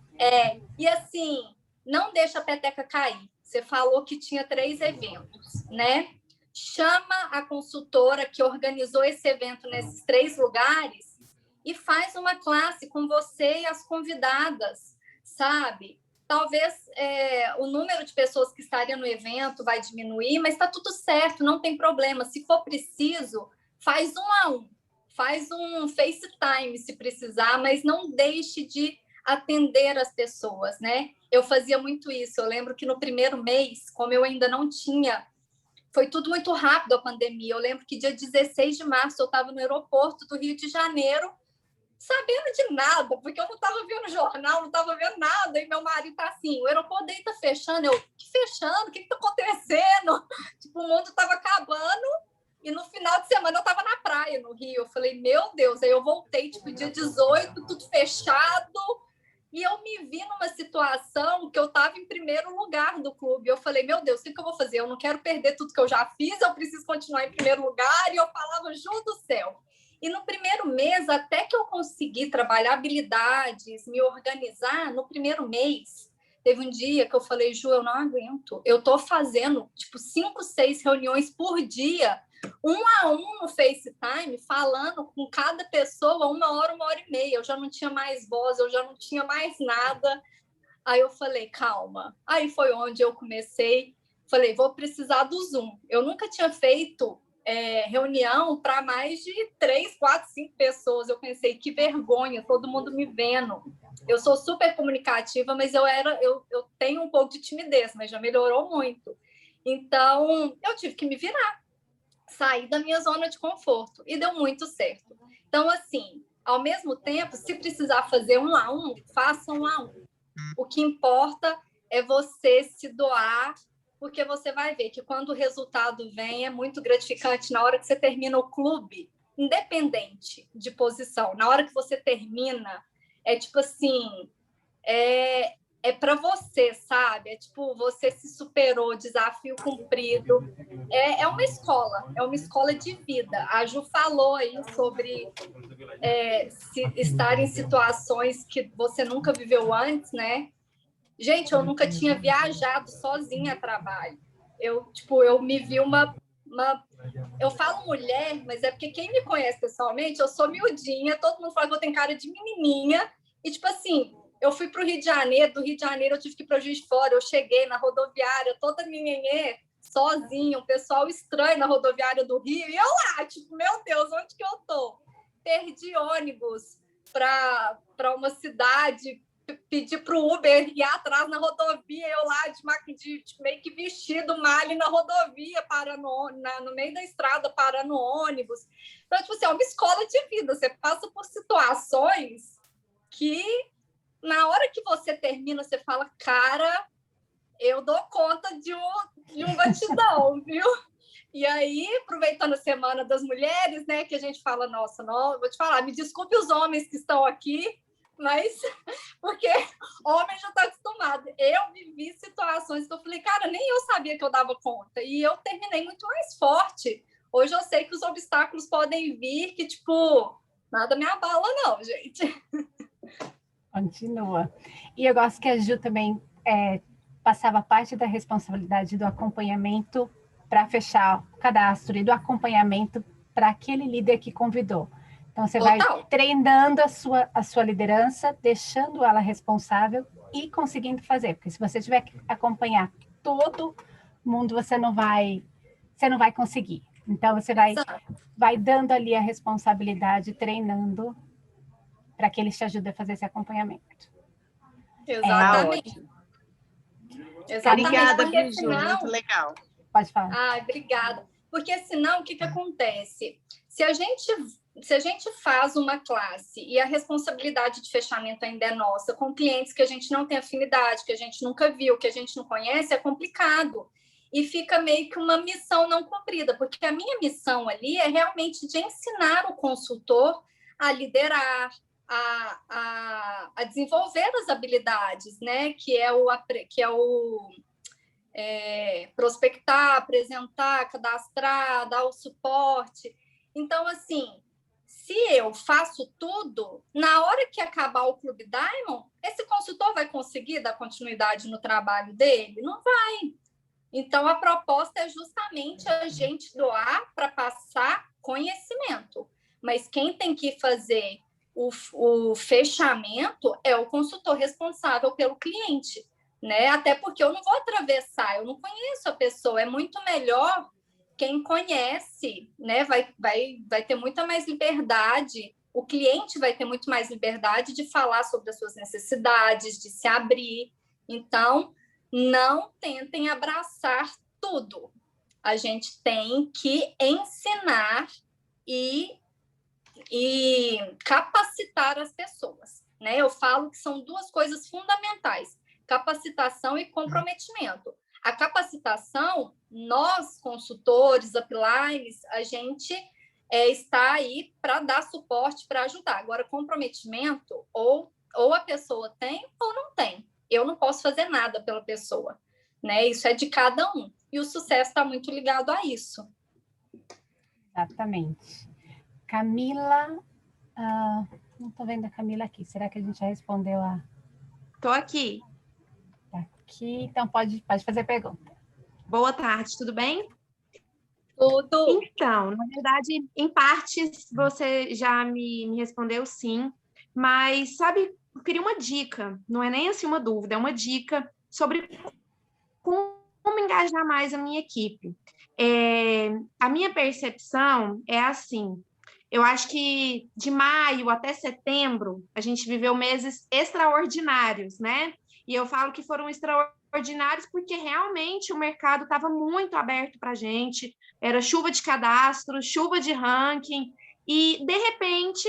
E assim, não deixa a peteca cair. Você falou que tinha 3 eventos, né? Chama a consultora que organizou esse evento nesses 3 lugares e faz uma classe com você e as convidadas, sabe? Talvez o número de pessoas que estariam no evento vai diminuir, mas está tudo certo, não tem problema. Se for preciso, faz 1 a 1. Faz um FaceTime se precisar, mas não deixe de atender as pessoas, né? Eu fazia muito isso. Eu lembro que no primeiro mês, como eu ainda não tinha... Foi tudo muito rápido a pandemia. Eu lembro que dia 16 de março eu estava no aeroporto do Rio de Janeiro sabendo de nada, porque eu não estava vendo jornal, não estava vendo nada, e meu marido tá assim, o aeroporto daí tá fechando, que fechando? O que tá acontecendo? Tipo, o mundo estava acabando, e no final de semana eu estava na praia, no Rio, eu falei, meu Deus, aí eu voltei, tipo, dia 18, tudo fechado, e eu me vi numa situação que eu estava em primeiro lugar do clube. Eu falei, meu Deus, o que eu vou fazer? Eu não quero perder tudo que eu já fiz, eu preciso continuar em primeiro lugar. E eu falava, Ju do céu. E no primeiro mês, até que eu consegui trabalhar habilidades, me organizar, no primeiro mês, teve um dia que eu falei, Ju, eu não aguento. Eu estou fazendo, tipo, 5, 6 reuniões por dia, 1 a 1 no FaceTime, falando com cada pessoa 1 hora e meia. Eu já não tinha mais voz, eu já não tinha mais nada. Aí eu falei, calma. Aí foi onde eu comecei, falei, vou precisar do Zoom. Eu nunca tinha feito reunião para mais de 3, 4, 5 pessoas. Eu pensei, que vergonha, todo mundo me vendo. Eu sou super comunicativa, mas eu tenho um pouco de timidez, mas já melhorou muito. Então, eu tive que me virar, sair da minha zona de conforto, e deu muito certo. Então, assim, ao mesmo tempo, se precisar fazer 1 a 1, faça 1 a 1. O que importa é você se doar, porque você vai ver que quando o resultado vem, é muito gratificante na hora que você termina o clube, independente de posição. Na hora que você termina, é tipo assim, é para você, sabe? É tipo, você se superou, desafio cumprido. É uma escola de vida. A Ju falou aí sobre estar em situações que você nunca viveu antes, né? Gente, eu nunca tinha viajado sozinha a trabalho. Eu me vi eu falo mulher, mas é porque quem me conhece pessoalmente, eu sou miudinha, todo mundo fala que eu tenho cara de menininha, e tipo assim, eu fui para o Rio de Janeiro, do Rio de Janeiro eu tive que ir para Juiz de Fora, eu cheguei na rodoviária, toda nhenhenhê, sozinha, um pessoal estranho na rodoviária do Rio, e eu lá, tipo, meu Deus, onde que eu tô? Perdi ônibus para uma cidade, pedi para o Uber ir atrás na rodovia, eu lá de meio que vestido, malha na rodovia, parando no meio da estrada, parando ônibus. Então, tipo assim, é uma escola de vida, você passa por situações que, na hora que você termina, você fala, cara, eu dou conta de um batidão, viu? E aí, aproveitando a Semana das Mulheres, né, que a gente fala, nossa, não, vou te falar, me desculpe os homens que estão aqui, mas porque homem já está acostumado. Eu vivi situações que eu falei, cara, nem eu sabia que eu dava conta. E eu terminei muito mais forte. Hoje eu sei que os obstáculos podem vir, que, tipo, nada me abala, não, gente. Continua. E eu gosto que a Ju também passava parte da responsabilidade do acompanhamento para fechar o cadastro e do acompanhamento para aquele líder que convidou. Então, você vai treinando a sua liderança, deixando ela responsável e conseguindo fazer. Porque se você tiver que acompanhar todo mundo, você não vai conseguir. Então, você vai dando ali a responsabilidade, treinando para que eles te ajudem a fazer esse acompanhamento. Exatamente. Exatamente. Obrigada, viu, Ju? Muito legal. Pode falar. Ai, obrigada. Porque senão, o que acontece? Se a gente faz uma classe e a responsabilidade de fechamento ainda é nossa, com clientes que a gente não tem afinidade, que a gente nunca viu, que a gente não conhece, é complicado. E fica meio que uma missão não cumprida, porque a minha missão ali é realmente de ensinar o consultor a liderar, a desenvolver as habilidades, né? Que é o prospectar, apresentar, cadastrar, dar o suporte. Então, assim, se eu faço tudo, na hora que acabar o Clube Diamond, esse consultor vai conseguir dar continuidade no trabalho dele? Não vai. Então, a proposta é justamente a gente doar para passar conhecimento. Mas quem tem que fazer o fechamento é o consultor responsável pelo cliente, né? Até porque eu não vou atravessar, eu não conheço a pessoa. É muito melhor quem conhece, né? Vai ter muita mais liberdade, o cliente vai ter muito mais liberdade de falar sobre as suas necessidades, de se abrir. Então, não tentem abraçar tudo. A gente tem que ensinar e e capacitar as pessoas, né? Eu falo que são duas coisas fundamentais: capacitação e comprometimento. A capacitação, nós, consultores, uplines, a gente está aí para dar suporte, para ajudar. Agora, comprometimento, ou a pessoa tem ou não tem. Eu não posso fazer nada pela pessoa, né? Isso é de cada um. E o sucesso está muito ligado a isso. Exatamente. Camila, não estou vendo a Camila aqui. Será que a gente já respondeu a... Estou aqui. Tá aqui, então pode fazer pergunta. Boa tarde, tudo bem? Tudo. Então, na verdade, em partes você já me respondeu sim, mas sabe, eu queria uma dica, não é nem assim uma dúvida, é uma dica sobre como engajar mais a minha equipe. A minha percepção é assim: eu acho que de maio até setembro a gente viveu meses extraordinários, né? E eu falo que foram extraordinários porque realmente o mercado estava muito aberto para a gente, era chuva de cadastro, chuva de ranking, e de repente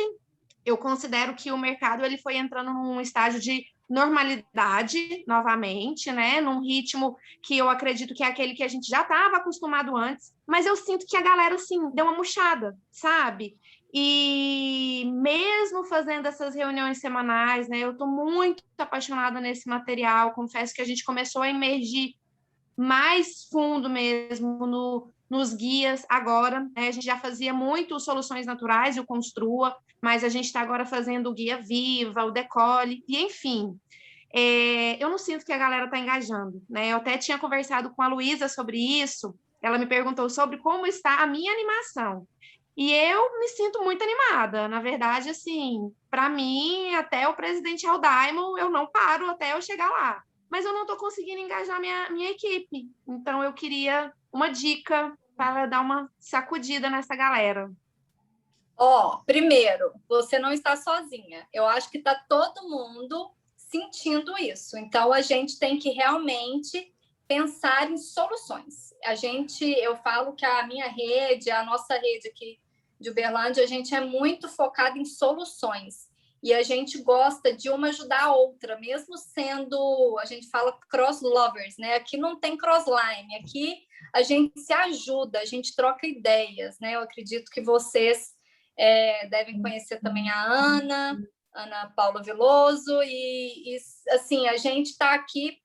eu considero que o mercado ele foi entrando num estágio de normalidade novamente, né? Num ritmo que eu acredito que é aquele que a gente já estava acostumado antes, mas eu sinto que a galera assim deu uma murchada, sabe? E mesmo fazendo essas reuniões semanais, né? Eu estou muito apaixonada nesse material. Confesso que a gente começou a emergir mais fundo mesmo nos guias agora, né? A gente já fazia muito soluções naturais, o Construa, mas a gente está agora fazendo o Guia Viva, o Decole, e enfim. Eu não sinto que a galera está engajando, né? Eu até tinha conversado com a Luísa sobre isso, ela me perguntou sobre como está a minha animação. E eu me sinto muito animada. Na verdade, assim, para mim, até o presidente Aldaimon, eu não paro até eu chegar lá. Mas eu não estou conseguindo engajar minha equipe. Então, eu queria uma dica para dar uma sacudida nessa galera. Primeiro, você não está sozinha. Eu acho que está todo mundo sentindo isso. Então, a gente tem que realmente pensar em soluções. Eu falo que a minha rede, a nossa rede aqui de Uberlândia, a gente é muito focado em soluções. E a gente gosta de uma ajudar a outra, mesmo sendo, a gente fala cross lovers, né? Aqui não tem crossline, aqui a gente se ajuda, a gente troca ideias, né? Eu acredito que vocês devem conhecer também a Ana Paula Veloso, e assim, a gente está aqui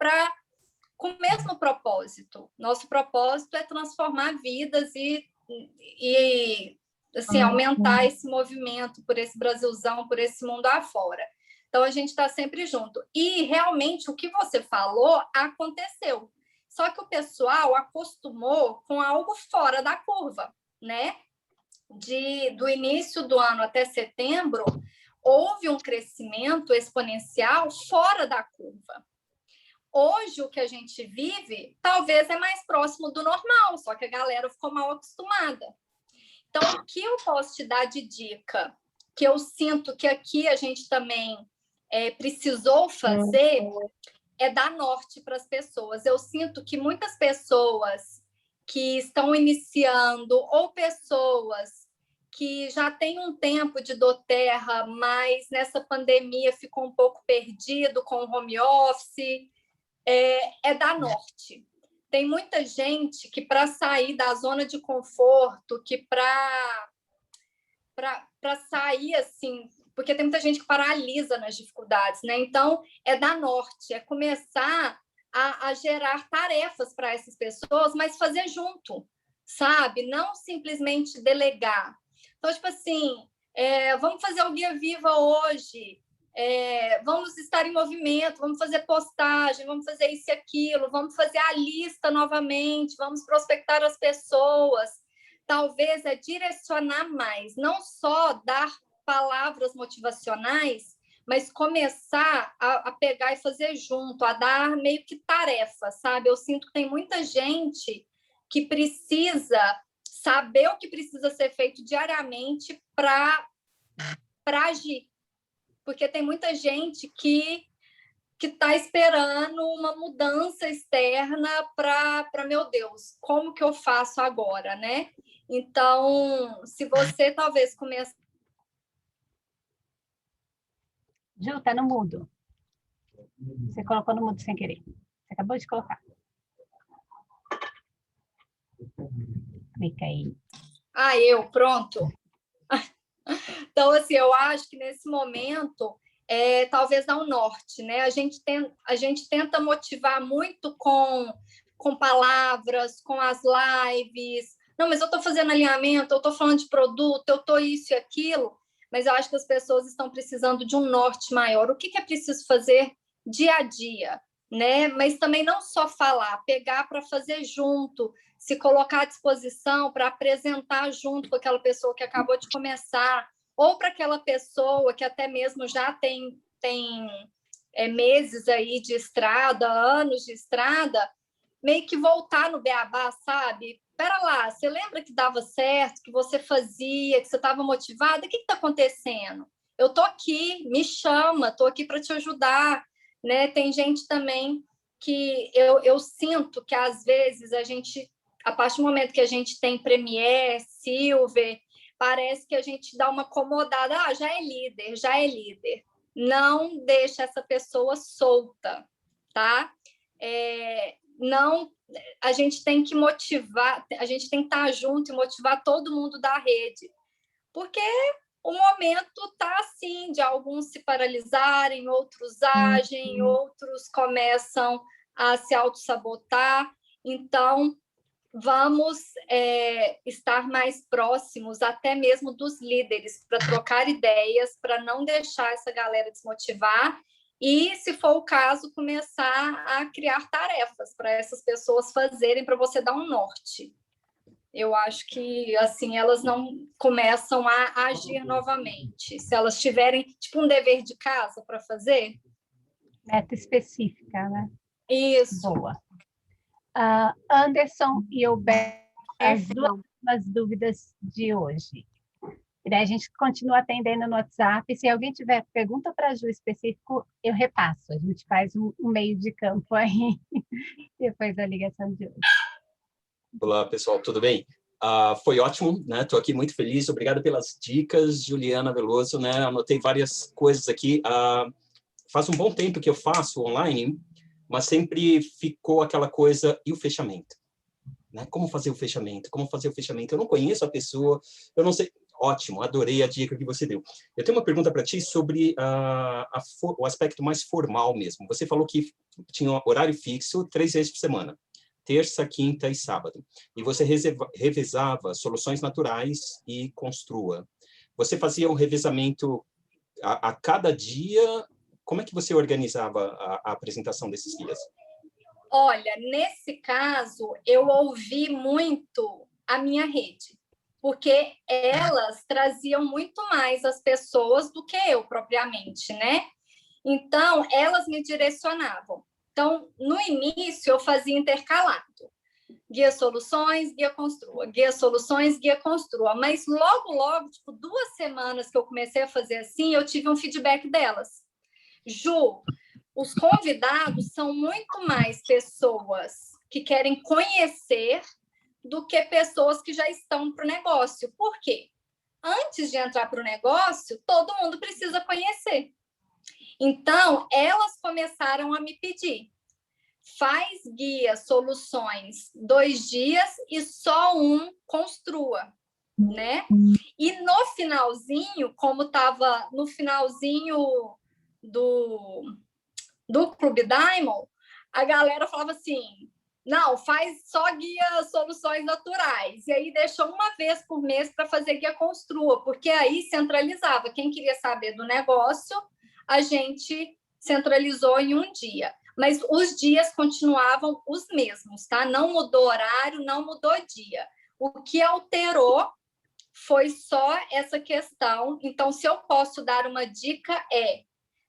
com o mesmo propósito. Nosso propósito é transformar vidas e assim, aumentar esse movimento por esse Brasilzão, por esse mundo afora. Então, a gente está sempre junto. E, realmente, o que você falou aconteceu. Só que o pessoal acostumou com algo fora da curva, né? Do início do ano até setembro, houve um crescimento exponencial fora da curva. Hoje, o que a gente vive, talvez é mais próximo do normal, só que a galera ficou mal acostumada. Então, o que eu posso te dar de dica, que eu sinto que aqui a gente também precisou fazer, é dar norte para as pessoas. Eu sinto que muitas pessoas que estão iniciando, ou pessoas que já têm um tempo de doTERRA, mas nessa pandemia ficou um pouco perdido com o home office, dar norte. Tem muita gente que, para sair da zona de conforto, que para sair, assim, porque tem muita gente que paralisa nas dificuldades, né? Então, dar norte, começar a gerar tarefas para essas pessoas, mas fazer junto, sabe? Não simplesmente delegar. Então, tipo assim, vamos fazer o Guia Viva hoje, vamos estar em movimento, vamos fazer postagem, vamos fazer isso e aquilo, vamos fazer a lista novamente, vamos prospectar as pessoas. Talvez direcionar mais, não só dar palavras motivacionais, mas começar a pegar e fazer junto, a dar meio que tarefa, sabe? Eu sinto que tem muita gente que precisa saber o que precisa ser feito diariamente para agir. Porque tem muita gente que está esperando uma mudança externa para, meu Deus, como que eu faço agora, né? Então, se você talvez começar Ju, tá no mudo. Você colocou no mudo sem querer. Você acabou de colocar. Clica aí. Pronto. Então, assim, eu acho que nesse momento, talvez dar um norte, né? A gente tenta motivar muito com palavras, com as lives. Não, mas eu estou fazendo alinhamento, eu estou falando de produto, eu estou isso e aquilo, mas eu acho que as pessoas estão precisando de um norte maior. O que é preciso fazer dia a dia, né? Mas também não só falar, pegar para fazer junto, se colocar à disposição para apresentar junto com aquela pessoa que acabou de começar, ou para aquela pessoa que até mesmo já tem meses aí de estrada, anos de estrada, meio que voltar no beabá, sabe? Espera lá, você lembra que dava certo, que você fazia, que você estava motivada? O que está acontecendo? Eu estou aqui, me chama, estou aqui para te ajudar, né? Tem gente também que eu sinto que, às vezes, a partir do momento que a gente tem Premiere, Silver, parece que a gente dá uma acomodada, já é líder. Não deixa essa pessoa solta, tá? Não, a gente tem que motivar, a gente tem que estar junto e motivar todo mundo da rede, porque o momento está assim, de alguns se paralisarem, outros agem, outros começam a se autossabotar. Então, vamos estar mais próximos até mesmo dos líderes, para trocar ideias, para não deixar essa galera desmotivar e, se for o caso, começar a criar tarefas para essas pessoas fazerem, para você dar um norte. Eu acho que, assim, elas não começam a agir novamente. Se elas tiverem, tipo, um dever de casa para fazer. Meta específica, né? Isso. Boa. Anderson e Alberto, as duas dúvidas de hoje. E daí a gente continua atendendo no WhatsApp. Se alguém tiver pergunta para a Ju específico, eu repasso. A gente faz um meio de campo aí, depois da ligação de hoje. Olá, pessoal, tudo bem? Foi ótimo, né? Estou aqui muito feliz. Obrigado pelas dicas, Juliana Veloso, né? Anotei várias coisas aqui. Faz um bom tempo que eu faço online, mas sempre ficou aquela coisa, e o fechamento? Né? Como fazer o fechamento? Eu não conheço a pessoa, eu não sei. Ótimo, adorei a dica que você deu. Eu tenho uma pergunta para ti sobre o aspecto mais formal mesmo. Você falou que tinha um horário fixo 3 vezes por semana, terça, quinta e sábado. E você revezava soluções naturais e construa. Você fazia um revezamento a cada dia? Como é que você organizava a apresentação desses dias? Olha, nesse caso, eu ouvi muito a minha rede, porque elas traziam muito mais as pessoas do que eu propriamente, né? Então, elas me direcionavam. Então, no início, eu fazia intercalado. Guia Soluções, Guia Construa. Guia Soluções, Guia Construa. Mas logo, tipo, 2 semanas que eu comecei a fazer assim, eu tive um feedback delas. Ju, os convidados são muito mais pessoas que querem conhecer do que pessoas que já estão para o negócio. Por quê? Antes de entrar para o negócio, todo mundo precisa conhecer. Então, elas começaram a me pedir: faz guia soluções 2 dias e só um construa, né? E no finalzinho, como estava no finalzinho do Clube Diamond, a galera falava assim: não, faz só guia soluções naturais. E aí deixou 1 vez por mês para fazer guia construa, porque aí centralizava. Quem queria saber do negócio, a gente centralizou em 1 dia. Mas os dias continuavam os mesmos, tá? Não mudou horário, não mudou dia. O que alterou foi só essa questão. Então, se eu posso dar uma dica,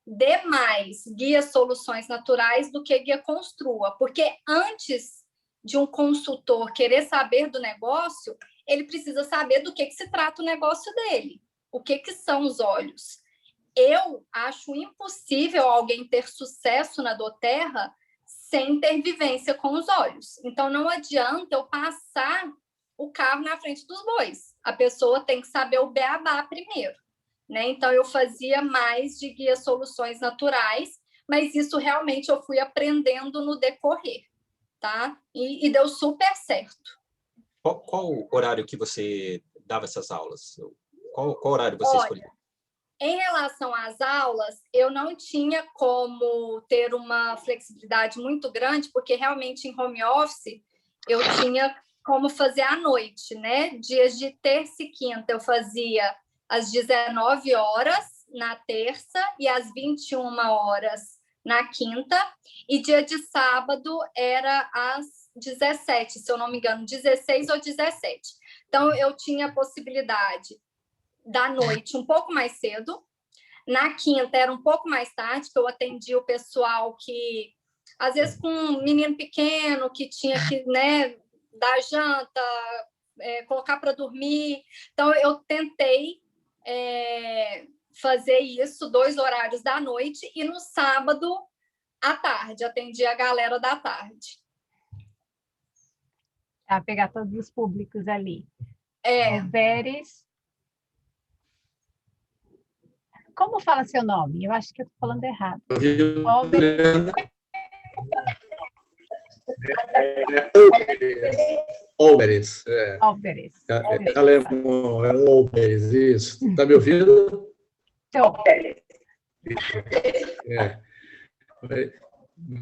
dê mais guia soluções naturais do que guia construa, porque antes de um consultor querer saber do negócio, ele precisa saber do que se trata o negócio dele, o que são os olhos. Eu acho impossível alguém ter sucesso na doTERRA sem ter vivência com os olhos. Então, não adianta eu passar o carro na frente dos bois. A pessoa tem que saber o beabá primeiro, né? Então, eu fazia mais de guia soluções naturais, mas isso realmente eu fui aprendendo no decorrer, tá? E deu super certo. Qual o horário que você dava essas aulas? Qual horário você escolheu? Em relação às aulas, eu não tinha como ter uma flexibilidade muito grande, porque realmente em home office eu tinha como fazer à noite, né? Dias de terça e quinta eu fazia às 19 horas na terça e às 21 horas na quinta, e dia de sábado era às 17, se eu não me engano, 16 ou 17. Então, eu tinha a possibilidade da noite um pouco mais cedo. Na quinta era um pouco mais tarde, que eu atendia o pessoal que, às vezes, com um menino pequeno, que tinha que, né, dar janta, colocar para dormir. Então, eu tentei fazer isso, 2 horários da noite, e no sábado, à tarde, atendia a galera da tarde. Tá, pegar todos os públicos ali. É. O Beres. Como fala seu nome? Eu acho que eu estou falando errado. Olberes. Olberes. Alemão, é Olberes, isso. Está me ouvindo? Estou.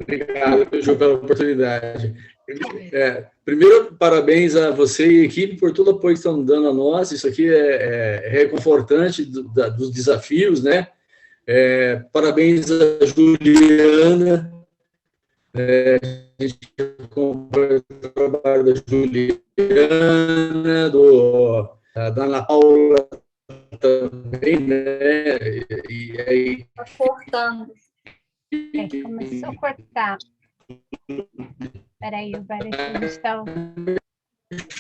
Obrigado, Ju, pela oportunidade. Primeiro, parabéns a você e a equipe por todo o apoio que estão dando a nós. Isso aqui é reconfortante dos desafios, né? Parabéns a Juliana. A gente acompanha o trabalho da Juliana, da Ana Paula também, né? E aí. Está cortando. Começou a cortar. Espera aí, o Beres está...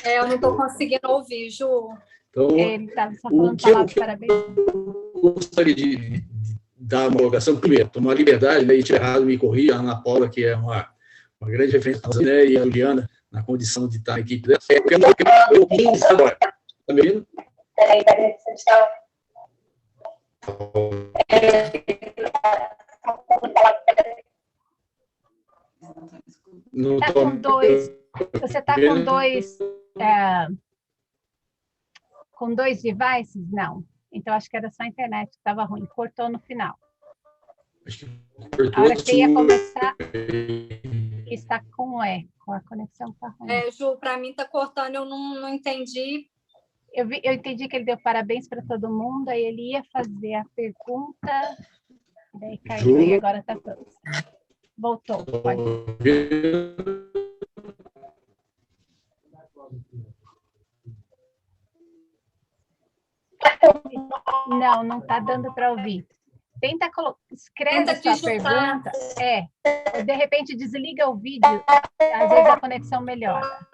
eu não estou conseguindo ouvir, Ju. Então, ele estava só falando palavras de parabéns. Eu gostaria de dar uma colocação, primeiro, tomar liberdade, né, e tiver errado, me corrija, a Ana Paula, que é uma grande referência, né, e a Juliana, na condição de estar na equipe dela. Eu vou agora. Está me ouvindo? Tá com dois, você está com dois devices? Não. Então, acho que era só a internet que estava ruim. Cortou no final. A hora que ia começar, está com eco. A conexão está ruim. Ju, para mim está cortando, eu não entendi. Eu entendi que ele deu parabéns para todo mundo, aí ele ia fazer a pergunta, daí caiu, e agora está tudo. Voltou, pode. Não está dando para ouvir. Escreve sua pergunta. De repente desliga o vídeo, às vezes a conexão melhora.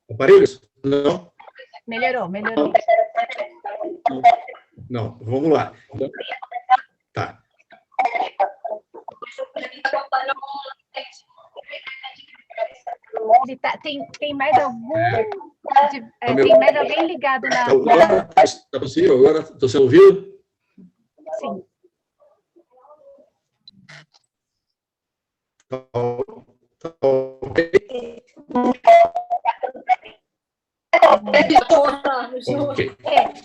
Aparelhos? Não. Melhorou. Não, vamos lá. Então, tá. Tem mais algum? Tem mais alguém ligado na... Está possível agora? Estou sendo ouvido? Sim.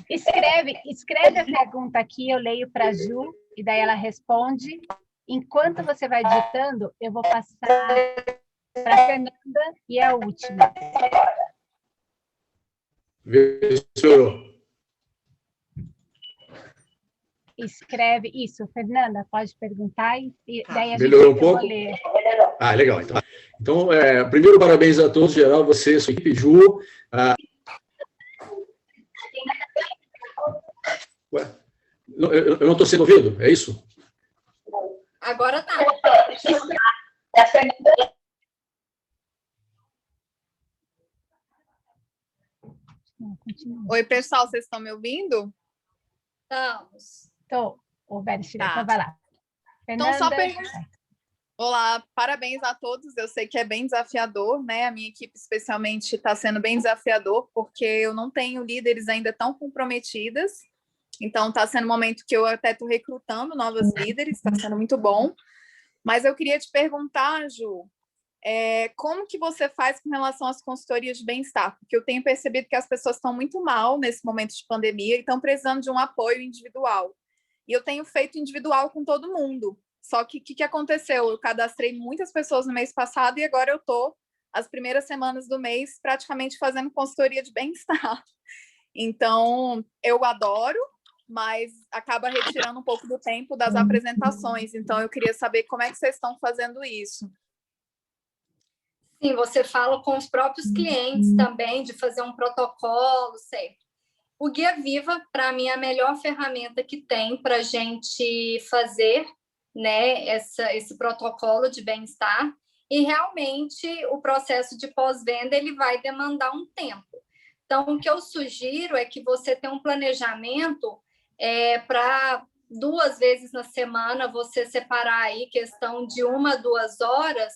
Escreve a pergunta aqui, eu leio para a Ju, e daí ela responde. Enquanto você vai digitando, eu vou passar para a Fernanda, e é a última. Escreve isso, Fernanda, pode perguntar, e daí a gente melhorou um pouco? ler. Legal. Então, primeiro, parabéns a todos, geral, você, sua equipe, Ju. Eu não estou sendo ouvido, é isso? Agora tá. Oi, pessoal, vocês estão me ouvindo? Estamos. Estou. O Beres, então vai lá. Então, só Olá, parabéns a todos. Eu sei que é bem desafiador, né? A minha equipe, especialmente, está sendo bem desafiador, porque eu não tenho líderes ainda tão comprometidas. Então, está sendo um momento que eu até estou recrutando novos líderes, está sendo muito bom. Mas eu queria te perguntar, Ju, como que você faz com relação às consultorias de bem-estar? Porque eu tenho percebido que as pessoas estão muito mal nesse momento de pandemia e estão precisando de um apoio individual. E eu tenho feito individual com todo mundo. Só que o que aconteceu? Eu cadastrei muitas pessoas no mês passado e agora eu estou, as primeiras semanas do mês, praticamente fazendo consultoria de bem-estar. Então, eu adoro, mas acaba retirando um pouco do tempo das apresentações. Então, eu queria saber como é que vocês estão fazendo isso. Sim, você fala com os próprios clientes também, de fazer um protocolo, certo? O Guia Viva, para mim, é a melhor ferramenta que tem para a gente fazer, né, esse protocolo de bem-estar. E realmente o processo de pós-venda ele vai demandar um tempo. Então, o que eu sugiro é que você tenha um planejamento para 2 vezes na semana você separar aí questão de 1 a 2 horas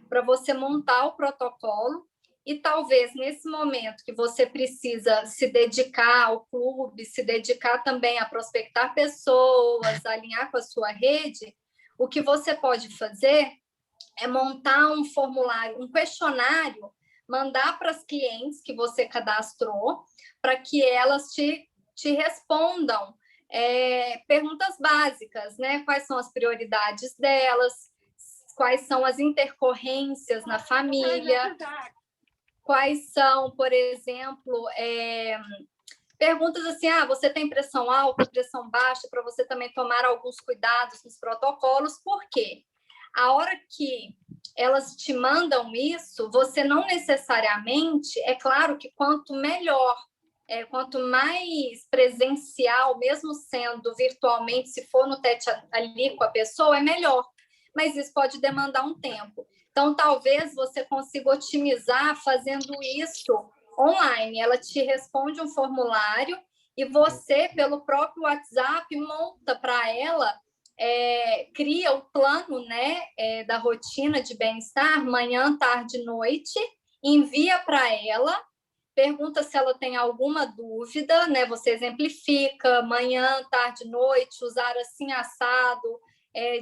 para você montar o protocolo. E talvez nesse momento que você precisa se dedicar ao clube, se dedicar também a prospectar pessoas, alinhar com a sua rede, o que você pode fazer é montar um formulário, um questionário, mandar para as clientes que você cadastrou, para que elas te respondam perguntas básicas, né? Quais são as prioridades delas, quais são as intercorrências na família, quais são, por exemplo, perguntas assim, você tem pressão alta, pressão baixa, para você também tomar alguns cuidados nos protocolos, por quê? A hora que elas te mandam isso, você não necessariamente, é claro que quanto melhor, quanto mais presencial, mesmo sendo virtualmente, se for no tete ali com a pessoa, é melhor, mas isso pode demandar um tempo. Então, talvez você consiga otimizar fazendo isso online. Ela te responde um formulário e você, pelo próprio WhatsApp, monta para ela, cria o plano, né, da rotina de bem-estar, manhã, tarde, noite, envia para ela, pergunta se ela tem alguma dúvida, né, você exemplifica, manhã, tarde, noite, usar assim assado,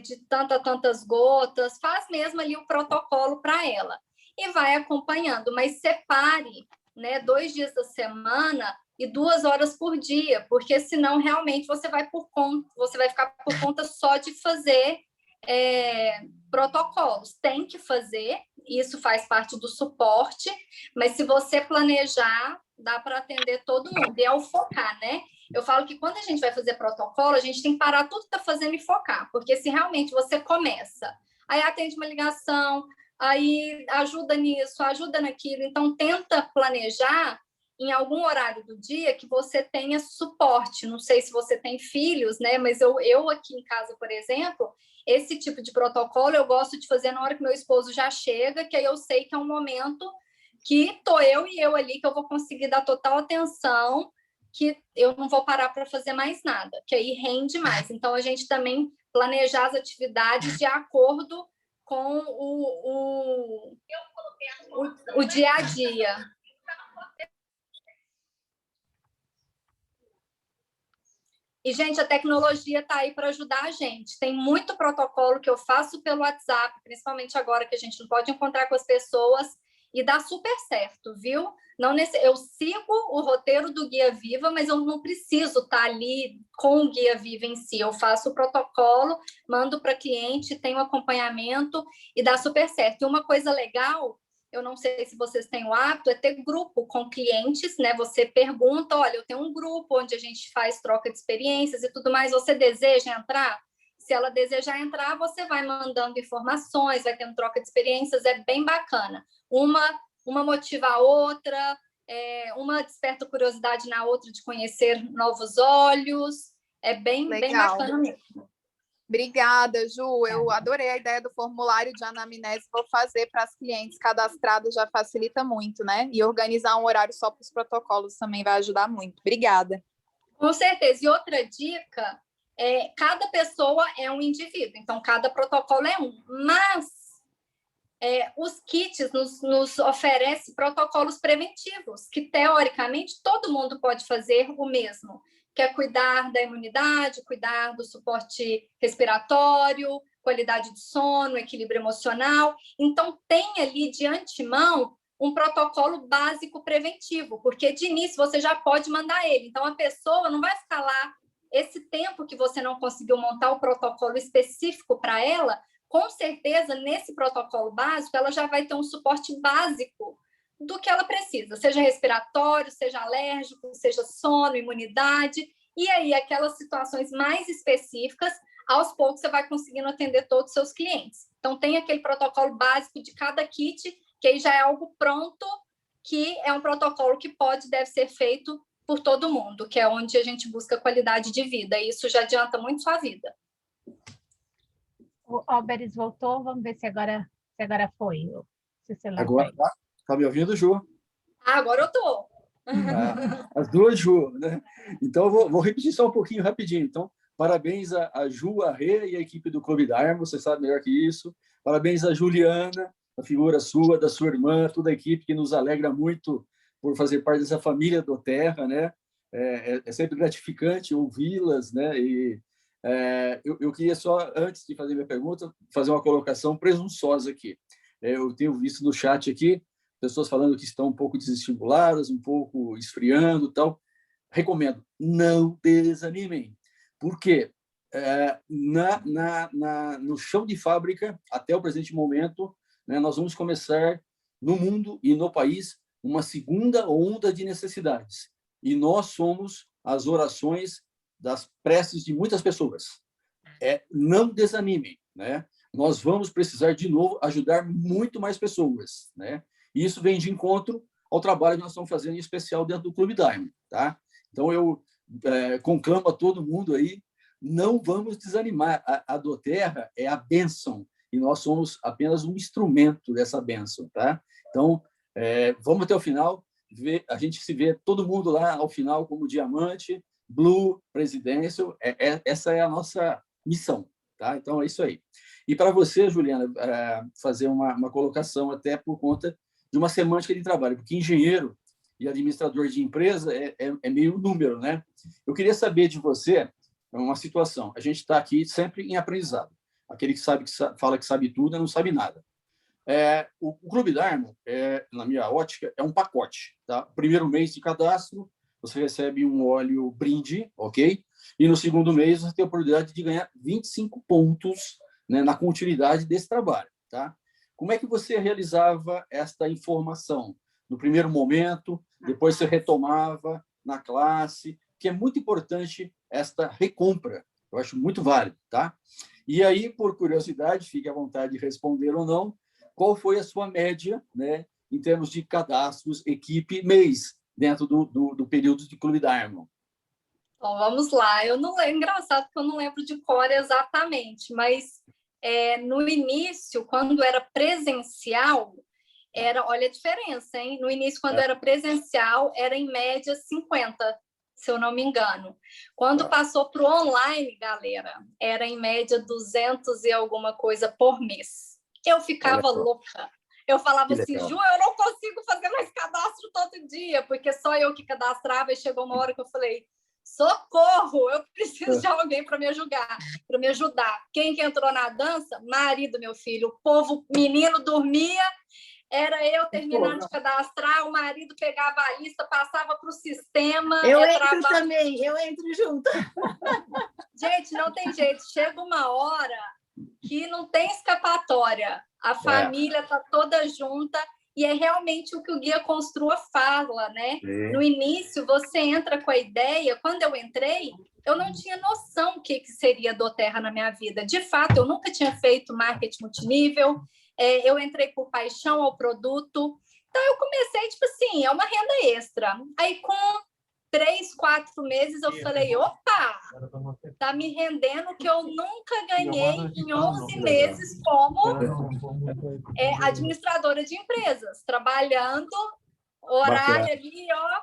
de tantas gotas, faz mesmo ali o protocolo para ela e vai acompanhando, mas separe, né, 2 dias da semana e 2 horas por dia, porque senão realmente você vai ficar por conta só de fazer protocolos. Tem que fazer, isso faz parte do suporte, mas se você planejar, dá para atender todo mundo. E é o focar, né? Eu falo que quando a gente vai fazer protocolo, a gente tem que parar tudo que está fazendo e focar, porque se realmente você começa, aí atende uma ligação, aí ajuda nisso, ajuda naquilo, então tenta planejar em algum horário do dia que você tenha suporte. Não sei se você tem filhos, né? Mas eu aqui em casa, por exemplo, esse tipo de protocolo eu gosto de fazer na hora que meu esposo já chega, que aí eu sei que é um momento que estou eu e eu ali, que eu vou conseguir dar total atenção, que eu não vou parar para fazer mais nada, que aí rende mais. Então, a gente também planejar as atividades de acordo com o dia a dia. E, gente, a tecnologia está aí para ajudar a gente. Tem muito protocolo que eu faço pelo WhatsApp, principalmente agora que a gente não pode encontrar com as pessoas, e dá super certo, viu? Eu sigo o roteiro do Guia Viva, mas eu não preciso estar ali com o Guia Viva em si. Eu faço o protocolo, mando para cliente, tenho acompanhamento e dá super certo. E uma coisa legal, eu não sei se vocês têm o hábito, é ter grupo com clientes, né? Você pergunta, olha, eu tenho um grupo onde a gente faz troca de experiências e tudo mais, você deseja entrar? Se ela desejar entrar, você vai mandando informações, vai tendo troca de experiências, é bem bacana. Uma motiva a outra, uma desperta curiosidade na outra de conhecer novos olhos, é bem bacana mesmo. Obrigada, Ju. Eu adorei a ideia do formulário de anamnese. Vou fazer para as clientes cadastradas, já facilita muito, né? E organizar um horário só para os protocolos também vai ajudar muito. Obrigada. Com certeza. E outra dica cada pessoa é um indivíduo, então cada protocolo é um, mas os kits nos oferecem protocolos preventivos, que teoricamente todo mundo pode fazer o mesmo, que é cuidar da imunidade, cuidar do suporte respiratório, qualidade de sono, equilíbrio emocional. Então, tem ali de antemão um protocolo básico preventivo, porque de início você já pode mandar ele. Então, a pessoa não vai ficar lá esse tempo que você não conseguiu montar o protocolo específico para ela. Com certeza, nesse protocolo básico, ela já vai ter um suporte básico do que ela precisa, seja respiratório, seja alérgico, seja sono, imunidade, e aí aquelas situações mais específicas, aos poucos você vai conseguindo atender todos os seus clientes. Então, tem aquele protocolo básico de cada kit, que aí já é algo pronto, que é um protocolo que deve ser feito por todo mundo, que é onde a gente busca qualidade de vida, e isso já adianta muito sua vida. O Alberes voltou, vamos ver se agora foi. Agora tá me ouvindo, Ju? Agora eu tô. As duas Ju, né? Então eu vou repetir só um pouquinho rapidinho. Então, parabéns a Ju, a Rê e a equipe do Clube Dharma, você sabe melhor que isso. Parabéns a Juliana, a figura sua, da sua irmã, toda a equipe que nos alegra muito por fazer parte dessa família do Terra, né? É sempre gratificante ouvi-las, né? E eu queria só, antes de fazer minha pergunta, fazer uma colocação presunçosa aqui. Eu tenho visto no chat aqui pessoas falando que estão um pouco desestimuladas, um pouco esfriando e tal. Recomendo, não desanimem. Por quê? No chão de fábrica, até o presente momento, né, nós vamos começar, no mundo e no país, uma segunda onda de necessidades. E nós somos as orações das preces de muitas pessoas. Não desanimem, né? Nós vamos precisar, de novo, ajudar muito mais pessoas, né? E isso vem de encontro ao trabalho que nós estamos fazendo, em especial dentro do Clube Dharma, tá? Então, eu conclamo a todo mundo aí, não vamos desanimar. A doTERRA é a bênção, e nós somos apenas um instrumento dessa bênção, tá? Então, vamos até o final, a gente se vê todo mundo lá ao final como diamante, Blue, Presidential, essa é a nossa missão, tá? Então, é isso aí. E para você, Juliana, fazer uma colocação até por conta de uma semântica de trabalho, porque engenheiro e administrador de empresa é meio número, né? Eu queria saber de você uma situação. A gente está aqui sempre em aprendizado. Aquele que fala que sabe tudo, não sabe nada. O Clube Dharma, na minha ótica, é um pacote, tá? Primeiro mês de cadastro, você recebe um óleo brinde, ok? E no segundo mês você tem a oportunidade de ganhar 25 pontos, né, na continuidade desse trabalho, tá? Como é que você realizava esta informação? No primeiro momento, depois você retomava na classe, que é muito importante esta recompra. Eu acho muito válido, tá? E aí, por curiosidade, fique à vontade de responder ou não, qual foi a sua média, né, em termos de cadastros, equipe, mês, dentro do período de Clube Dharma? Então, vamos lá. Eu não lembro, engraçado que eu não lembro de cor exatamente, mas no início, quando era presencial, olha a diferença, hein? No início, quando era presencial, era em média 50, se eu não me engano. Quando passou para o online, galera, era em média 200 e alguma coisa por mês. Eu ficava louca. Eu falava assim, Ju, eu não consigo fazer mais cadastro todo dia, porque só eu que cadastrava, e chegou uma hora que eu falei, socorro, eu preciso de alguém para me ajudar. Quem que entrou na dança? Marido, meu filho. O povo, menino, dormia, era eu terminando de cadastrar, o marido pegava a lista, passava para o sistema. Eu entro também, eu entro junto. Gente, não tem jeito. Chega uma hora que não tem escapatória. A família está toda junta. E é realmente o que o Guia Construa fala, né? No início, você entra com a ideia. Quando eu entrei, eu não tinha noção do que seria doTERRA na minha vida. De fato, eu nunca tinha feito marketing multinível. Eu entrei por paixão ao produto. Então, eu comecei, tipo assim, é uma renda extra. Aí, com 3, 4 meses, eu falei, opa, tá me rendendo que eu nunca ganhei em 11 meses como administradora de empresas, trabalhando horário ali, ó,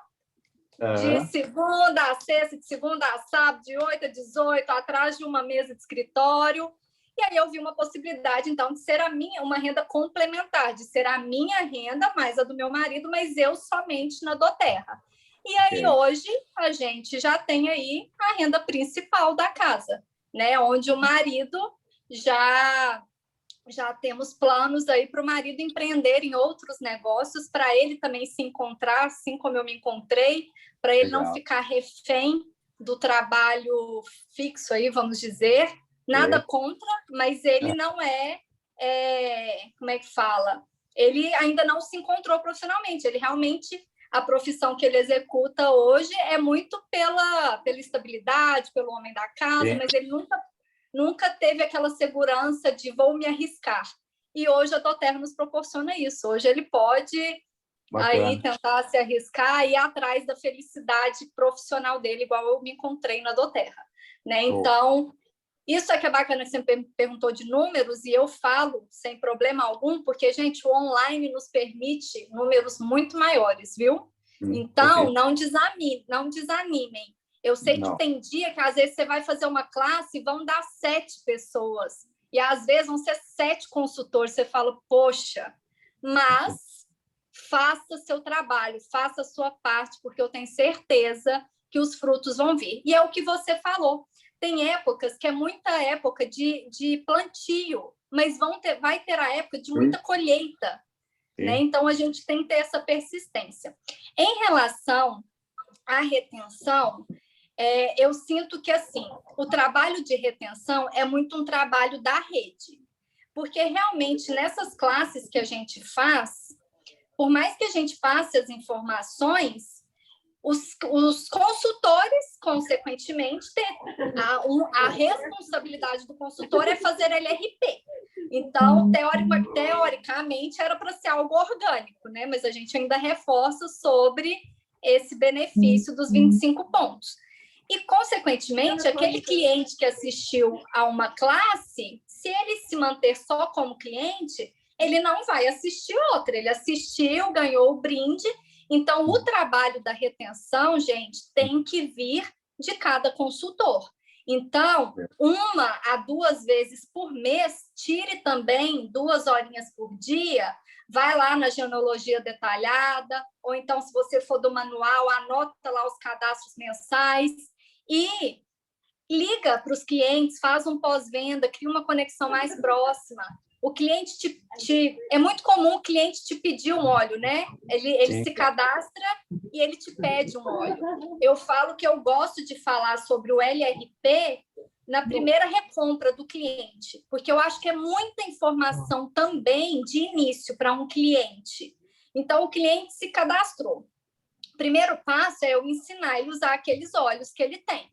De segunda a sexta, de segunda a sábado, de 8 a 18, atrás de uma mesa de escritório. E aí eu vi uma possibilidade, então, de ser uma renda complementar, de ser a minha renda mais a do meu marido, mas eu somente na doTERRA. E aí, hoje, a gente já tem aí a renda principal da casa, né? Onde o marido já temos planos aí para o marido empreender em outros negócios, para ele também se encontrar, assim como eu me encontrei, para ele não ficar refém do trabalho fixo aí, vamos dizer. Nada contra, mas ele não como é que fala? Ele ainda não se encontrou profissionalmente. Ele realmente, a profissão que ele executa hoje é muito pela estabilidade, pelo homem da casa, mas ele nunca teve aquela segurança de vou me arriscar. E hoje a doTERRA nos proporciona isso. Hoje ele pode aí tentar se arriscar e ir atrás da felicidade profissional dele, igual eu me encontrei na doTERRA, né? Então, isso é que é bacana, que você me perguntou de números, e eu falo sem problema algum, porque, gente, o online nos permite números muito maiores, viu? Então, não desanimem. Eu sei que tem dia que, às vezes, você vai fazer uma classe e vão dar 7 pessoas. E, às vezes, vão ser 7 consultores. Você fala, poxa, mas faça seu trabalho, faça a sua parte, porque eu tenho certeza que os frutos vão vir. E é o que você falou. Tem épocas que é muita época de plantio, mas vai ter a época de muita colheita. Né? Então, a gente tem que ter essa persistência. Em relação à retenção, eu sinto que, assim, o trabalho de retenção é muito um trabalho da rede, porque realmente nessas classes que a gente faz, por mais que a gente passe as informações, os consultores, consequentemente, a responsabilidade do consultor é fazer LRP. Então, teoricamente, era para ser algo orgânico, né? Mas a gente ainda reforça sobre esse benefício dos 25 pontos. E, consequentemente, aquele cliente que assistiu a uma classe, se ele se manter só como cliente, ele não vai assistir outra. Ele assistiu, ganhou o brinde. Então, o trabalho da retenção, gente, tem que vir de cada consultor. Então, 1 a 2 vezes por mês, tire também 2 horinhas por dia, vai lá na genealogia detalhada, ou então, se você for do manual, anota lá os cadastros mensais e liga para os clientes, faz um pós-venda, cria uma conexão mais próxima. O cliente é muito comum o cliente te pedir um óleo, né? Ele se cadastra e ele te pede um óleo. Eu falo que eu gosto de falar sobre o LRP na primeira recompra do cliente, porque eu acho que é muita informação também de início para um cliente. Então, o cliente se cadastrou. O primeiro passo é eu ensinar ele a usar aqueles óleos que ele tem.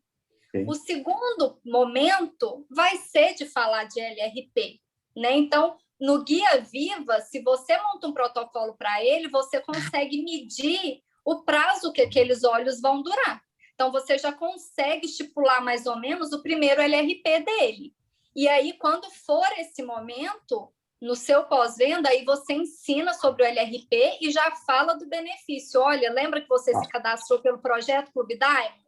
O segundo momento vai ser de falar de LRP. Né? Então, no Guia Viva, se você monta um protocolo para ele, você consegue medir o prazo que aqueles óleos vão durar. Então, você já consegue estipular mais ou menos o primeiro LRP dele. E aí, quando for esse momento, no seu pós-venda, aí você ensina sobre o LRP e já fala do benefício. Olha, lembra que você se cadastrou pelo projeto Clube Diamond?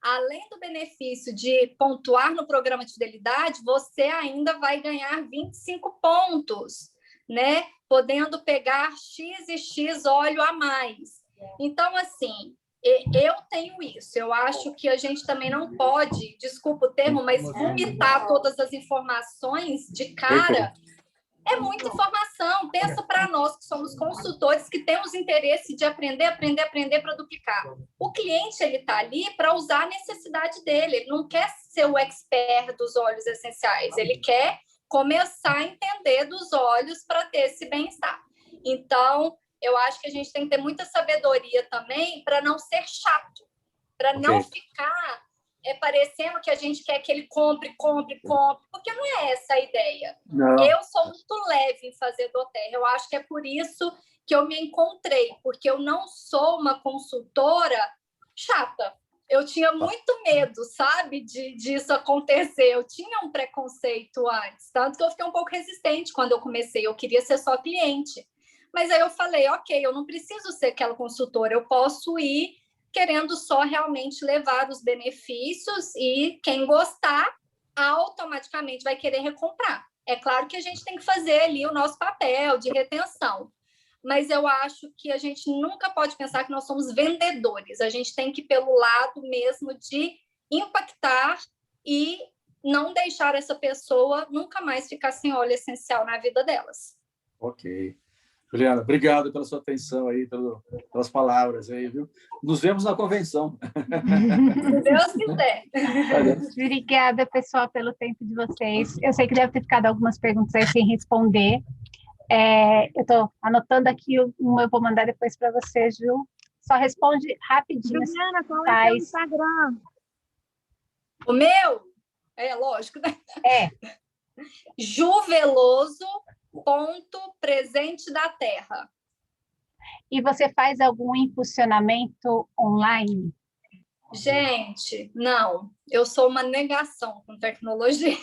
Além do benefício de pontuar no programa de fidelidade, você ainda vai ganhar 25 pontos, né? Podendo pegar X e X óleo a mais. Então, assim, eu tenho isso. Eu acho que a gente também não pode, desculpa o termo, mas vomitar todas as informações de cara. É muita informação. Pensa para nós que somos consultores, que temos interesse de aprender para duplicar. O cliente, ele está ali para usar a necessidade dele. Ele não quer ser o expert dos óleos essenciais. Ele quer começar a entender dos óleos para ter esse bem-estar. Então, eu acho que a gente tem que ter muita sabedoria também para não ser chato, para não ficar parecendo que a gente quer que ele compre, porque não é essa a ideia. Não. Eu sou muito leve em fazer doTERRA, eu acho que é por isso que eu me encontrei, porque eu não sou uma consultora chata. Eu tinha muito medo, sabe, disso acontecer. Eu tinha um preconceito antes, tanto que eu fiquei um pouco resistente quando eu comecei, eu queria ser só cliente. Mas aí eu falei, ok, eu não preciso ser aquela consultora, eu posso ir querendo só realmente levar os benefícios e quem gostar automaticamente vai querer recomprar. É claro que a gente tem que fazer ali o nosso papel de retenção, mas eu acho que a gente nunca pode pensar que nós somos vendedores. A gente tem que ir pelo lado mesmo de impactar e não deixar essa pessoa nunca mais ficar sem óleo essencial na vida delas. Ok. Juliana, obrigado pela sua atenção aí, pelas palavras aí, viu? Nos vemos na convenção. Se Deus quiser. Obrigada, pessoal, pelo tempo de vocês. Eu sei que deve ter ficado algumas perguntas aí sem responder. Eu estou anotando aqui, eu vou mandar depois para você, Ju. Só responde rapidinho. Juliana, qual é o seu Instagram? O meu? É lógico, né? Juveloso.presente da terra. E você faz algum impulsionamento online? Gente, não. Eu sou uma negação com tecnologia.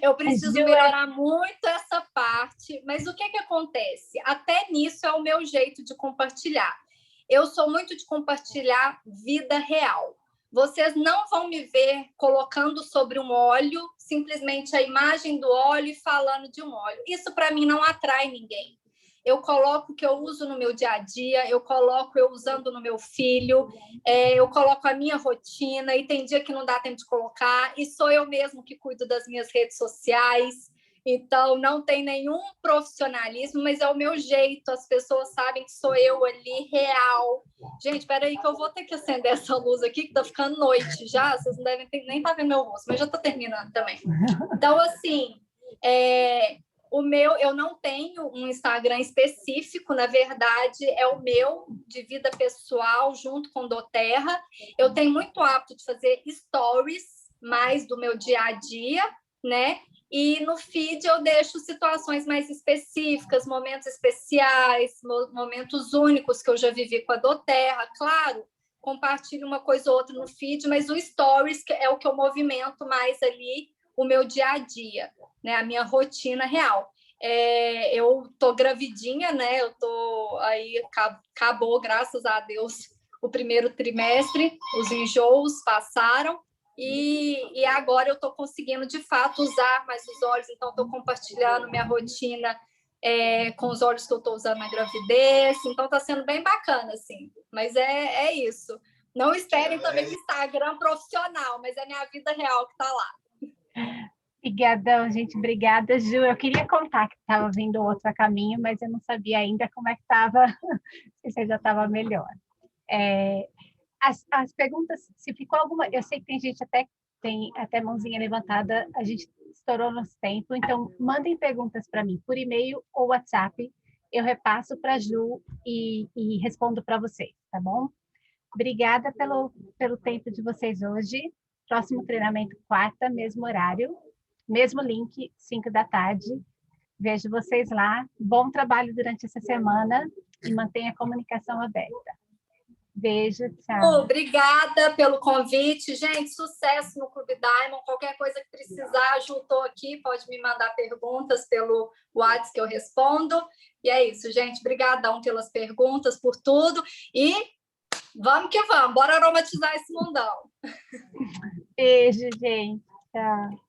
Eu preciso melhorar muito essa parte. Mas o que acontece? Até nisso é o meu jeito de compartilhar. Eu sou muito de compartilhar vida real. Vocês não vão me ver colocando sobre um óleo simplesmente a imagem do óleo e falando de um óleo. Isso, para mim, não atrai ninguém. Eu coloco o que eu uso no meu dia a dia, eu coloco eu usando no meu filho, eu coloco a minha rotina, e tem dia que não dá tempo de colocar, e sou eu mesmo que cuido das minhas redes sociais. Então, não tem nenhum profissionalismo, mas é o meu jeito. As pessoas sabem que sou eu ali, real. Gente, espera aí que eu vou ter que acender essa luz aqui, que tá ficando noite já. Vocês não devem nem estar vendo meu rosto, mas já tá terminando também. Então, assim, eu não tenho um Instagram específico, na verdade, é o meu de vida pessoal, junto com o doTERRA. Eu tenho muito hábito de fazer stories, mais do meu dia a dia, né? E no feed eu deixo situações mais específicas, momentos especiais, momentos únicos que eu já vivi com a doTERRA. Claro, compartilho uma coisa ou outra no feed, mas o stories é o que eu movimento mais ali, o meu dia a dia, né? A minha rotina real. Eu tô gravidinha, né? Eu tô aí, acabou, graças a Deus, o primeiro trimestre, os enjoos passaram. E agora eu estou conseguindo, de fato, usar mais os óleos. Então, estou compartilhando minha rotina com os óleos que eu estou usando na gravidez. Então, está sendo bem bacana, assim. Mas é isso. Não esperem também o Instagram profissional, mas é minha vida real que está lá. Obrigadão, gente. Obrigada, Ju. Eu queria contar que estava vindo outro a caminho, mas eu não sabia ainda como é que estava, se você já estava melhor. As perguntas, se ficou alguma... Eu sei que tem gente tem até mãozinha levantada, a gente estourou nosso tempo, então mandem perguntas para mim por e-mail ou WhatsApp, eu repasso para a Ju e respondo para vocês, tá bom? Obrigada pelo tempo de vocês hoje. Próximo treinamento, quarta, mesmo horário, mesmo link, 5 da tarde. Vejo vocês lá. Bom trabalho durante essa semana e mantenha a comunicação aberta. Beijo, tchau. Obrigada pelo convite. Gente, sucesso no Clube Diamond. Qualquer coisa que precisar, Ju, estou aqui. Pode me mandar perguntas pelo WhatsApp que eu respondo. E é isso, gente. Obrigadão pelas perguntas, por tudo. E vamos que vamos. Bora aromatizar esse mundão. Beijo, gente. Tchau.